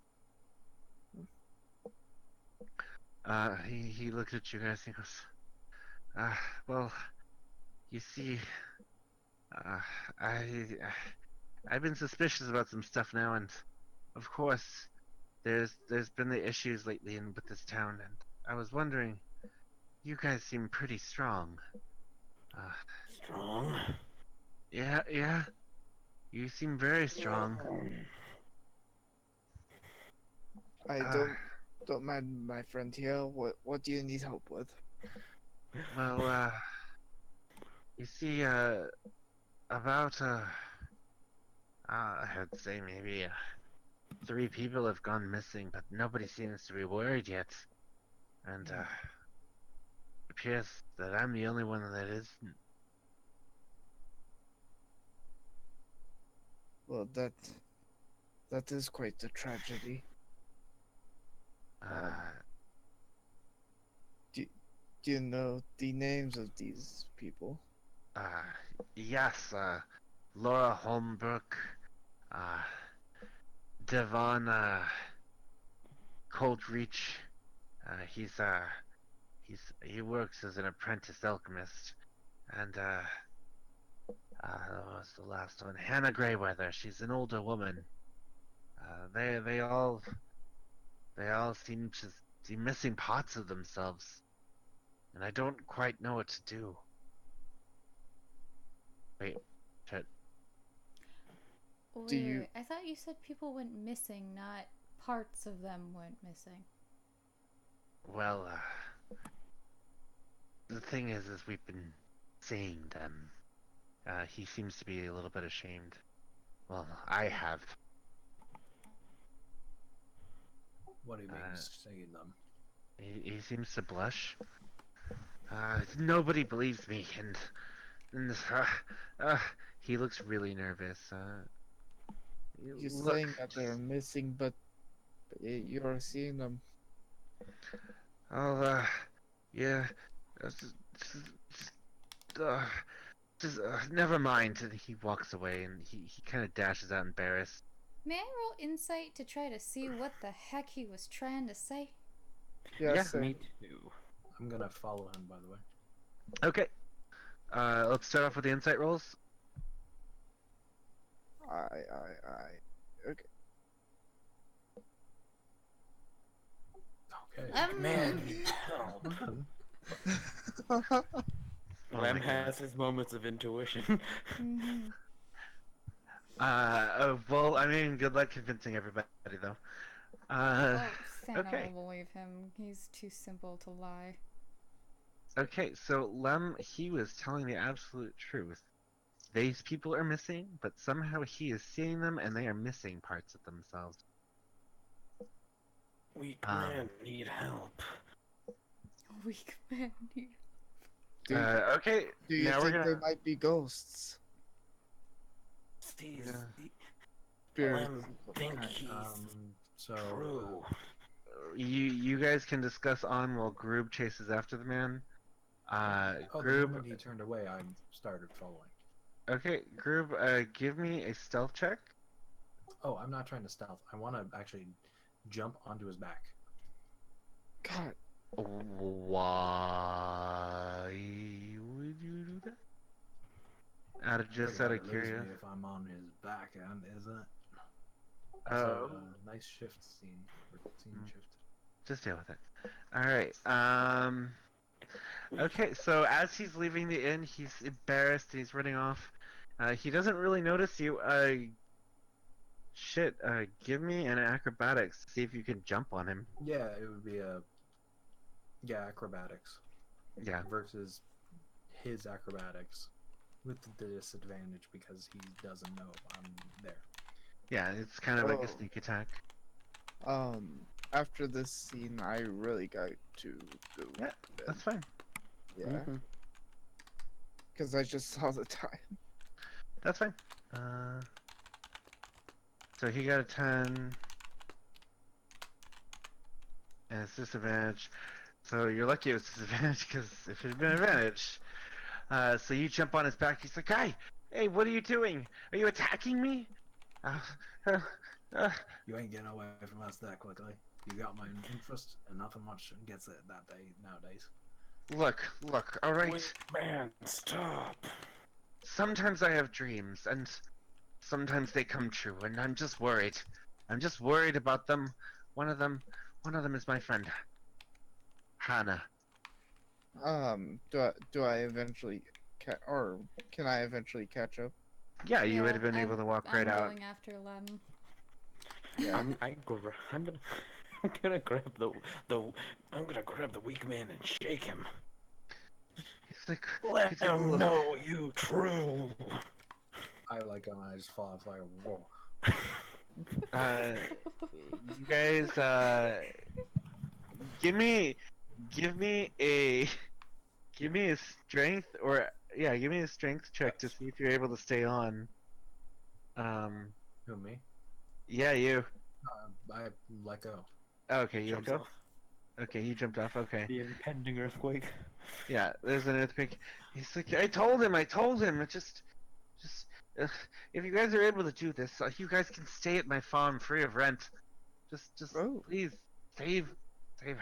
He looks at you guys and he goes, well, you see, uh, I I've been suspicious about some stuff now, and of course, there's been the issues lately with this town, and I was wondering, you guys seem pretty strong. Uh, Strong. yeah, you seem very strong. I Uh, don't mind my friend here. What do you need help with? well, you see, about I'd say maybe 3 people have gone missing, but nobody seems to be worried yet, and it appears that I'm the only one that isn't. Well, that is quite a tragedy. Uh, Do do you know the names of these people? uh, yes, Laura Holmbrook, uh, Devon, Coldreach. He works as an apprentice alchemist, and that was the last one. Hannah Greyweather. She's an older woman. They all seem to be missing parts of themselves, and I don't quite know what to do. Wait, shit. Wait, Do you- I thought you said people went missing, not parts of them went missing. Well, the thing is we've been seeing them. He seems to be a little bit ashamed. Well, I have. What do you mean, Uh, seeing them? He seems to blush. Nobody believes me, and he looks really nervous. You're Look, saying that they're missing, but you're seeing them. I'll, yeah, just, uh, never mind. And he walks away, and he kind of dashes out embarrassed. May I roll insight to try to see what the heck he was trying to say? Yeah, Yeah, same. Me too. I'm gonna follow him, by the way. Okay. Let's start off with the insight rolls. Okay. Okay. Man, help. Oh Lem my God. has his moments of intuition. Mm-hmm. Well, I mean, good luck convincing everybody, though. Oh, Santa Okay. will believe him. He's too simple to lie. Okay, so Lem, he was telling the absolute truth. These people are missing, but somehow he is seeing them, and they are missing parts of themselves. Weak Um, men need help. Weak man. Do, Okay, do you now we're think they gonna. might be ghosts? These, Yeah. Spirits Lem of think kind. he's So true. You guys can discuss on while Groob chases after the man. the Groob. moment he turned away, I started following. Okay, Groob. Give me a stealth check. Oh, I'm not trying to stealth. I want to actually jump onto his back. God, Why would you do that? Just Pretty out hard of to lose me curiosity. if I'm on his back end, isn't it? Oh. So, nice shift scene. Scene Mm. shift. Just deal with it. All right. Okay. So as he's leaving the inn, he's embarrassed and he's running off. He doesn't really notice you. Shit. Give me an acrobatics to see if you can jump on him. Yeah, it would be acrobatics Yeah. versus his acrobatics with the disadvantage because he doesn't know I'm there. Yeah. It's kind of like a Oh. sneak attack. After this scene, I really got to go. Yeah, to bed. That's fine. Yeah, Mhm. because I just saw the time. That's fine. So he got a 10. And it's disadvantage. So you're lucky it was disadvantage because if it had been advantage. So you jump on his back. He's like, hey, what are you doing? Are you attacking me? Uh, uh, uh, You ain't getting away from us that quickly. You got my interest, and nothing much gets it that day nowadays. look, alright. Weak man, stop. Sometimes I have dreams, and sometimes they come true, and I'm just worried. I'm just worried about them. One of them is my friend, Hannah. Do I eventually or can I eventually catch up? Yeah, you would Yeah, have been able to walk I'm right out. going after Lem. Yeah. I'm gonna I'm gonna grab I'm gonna grab the weak man and shake him. He's like, Let he's like, him "Look." know you true. I like him, and I just fall off like, whoa. You guys, give me, give me a, give me a strength or yeah, give me a strength check to see if you're able to stay on. Who, me? Yeah, you. I let go. Okay, you let Jumps go. off. Okay, you jumped off. Okay. The impending earthquake. Yeah, there's an earthquake. He's like, I told him. It just, uh, if you guys are able to do this, you guys can stay at my farm free of rent. Just Oh. please save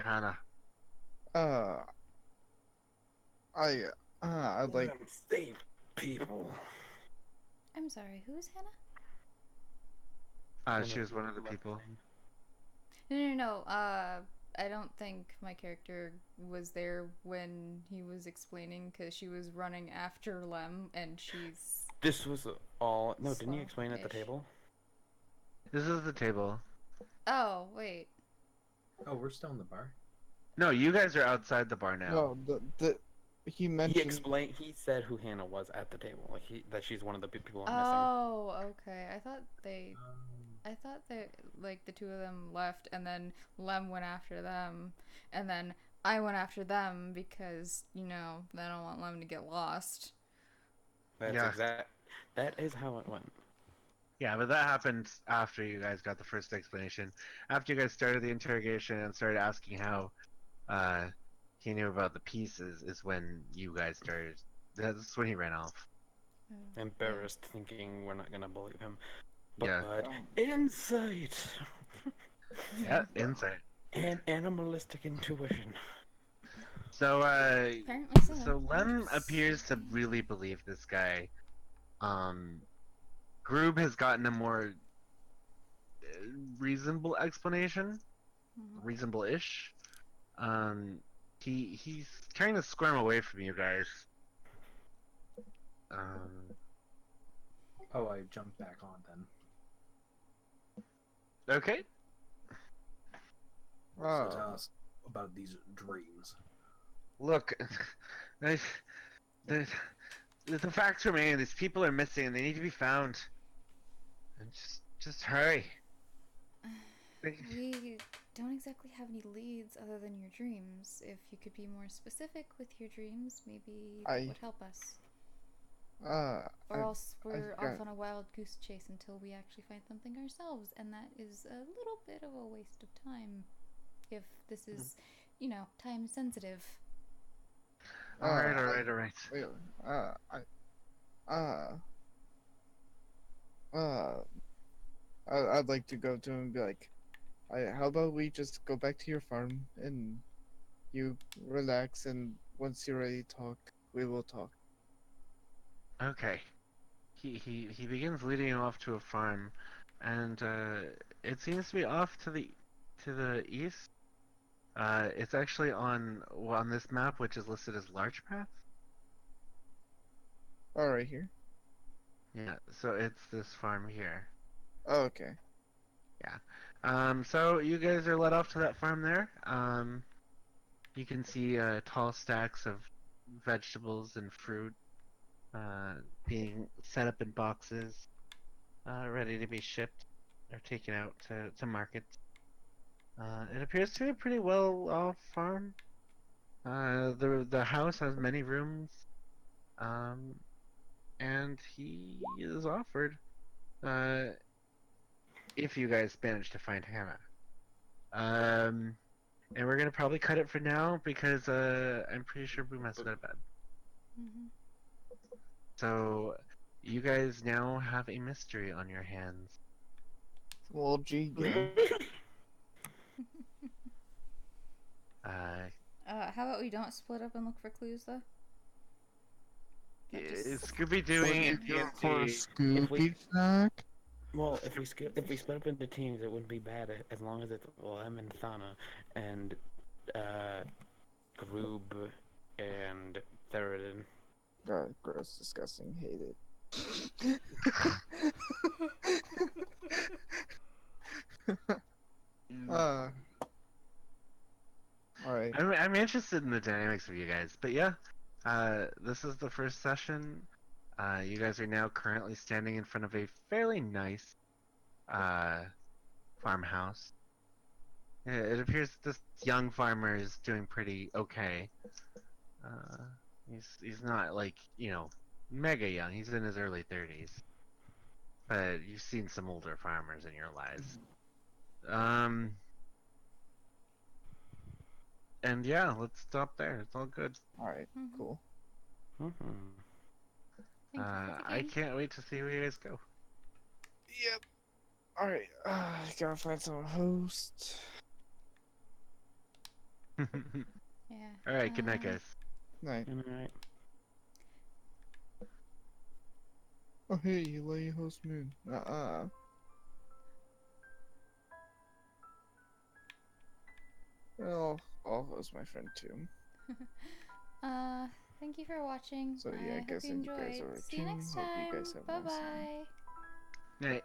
Hannah. Uh, I I'd like. Let him save people. I'm sorry, who's Hannah? She was one of the people. No. I don't think my character was there when he was explaining because she was running after Lem and she's This was all. No, didn't you explain at the Slow-ish. table? This is the table. Oh, wait. Oh, we're still in the bar. No, you guys are outside the bar now. No, he He mentioned. explained. He said who Hannah was at the table. Like that she's one of the people I'm missing. Oh, okay. I thought Um, that like the two of them left, and then Lem went after them, and then I went after them because they don't want Lem to get lost. That's Yeah. exact. That is how it went. Yeah, but that happened after you guys got the first explanation. After you guys started the interrogation and started asking how he knew about the pieces, is when you guys started. That's when he ran off. Oh, Embarrassed, thinking we're not gonna believe him. Yeah. But Um, insight Yeah, insight. and animalistic intuition. So, Apparently so. so Lem appears to really believe this guy. Groob has gotten a more reasonable explanation, Mhm. reasonable-ish. He's trying to squirm away from you guys. Um, oh, I jumped back on then. okay. So tell us about these dreams. Look, the, the the facts remain. These people are missing, and they need to be found. And just hurry. We don't exactly have any leads other than your dreams. If you could be more specific with your dreams, maybe that would help us. Or else we're off on a wild goose chase until we actually find something ourselves, and that is a little bit of a waste of time if this is, time sensitive. All right. Wait, I'd like to go to him and be like, how about we just go back to your farm and you relax, and once you're ready to talk, we will talk. Okay. He begins leading you off to a farm, and it seems to be off to the east. It's actually on this map, which is listed as Larch Path. All right, here. Yeah, so it's this farm here. Oh, okay. Yeah. So you guys are led off to that farm there. You can see tall stacks of vegetables and fruit being set up in boxes, ready to be shipped or taken out to market. It appears to be a pretty well-off farm. The house has many rooms, um, and he is offered uh, if you guys manage to find Hannah. And we're gonna probably cut it for now because I'm pretty sure Boom has to go to bed. Mm-hmm. So you guys now have a mystery on your hands. Well, gee, yeah. Uh, How about we don't split up and look for clues, though? That is just Scooby What doing are a you doing for a D&D? Scooby snack? Well, if we split up into teams, it wouldn't be bad as long as it's Lem and Thana and Groob and Therodin. God, gross, disgusting, hate it. uh, all right. I'm interested in the dynamics of you guys, but yeah, this is the first session. You guys are now currently standing in front of a fairly nice farmhouse. It appears this young farmer is doing pretty okay. Uh, he's not like mega young. He's in his early 30s, but you've seen some older farmers in your lives. And yeah, let's stop there. It's all good. All right, Mhm. cool. Mm-hmm. Thank you for the I game. can't wait to see where you guys go. Yep. All right. I gotta find some host. All Yeah. right, good night, guys. Night. Alright. Oh, hey, you let you host Moon. Well, I'll host my friend too. Uh, Thank you for watching. So yeah, I I hope guess you if you guys enjoyed. are See you watching, next hope you time. guys have a Bye nice night. bye. Right.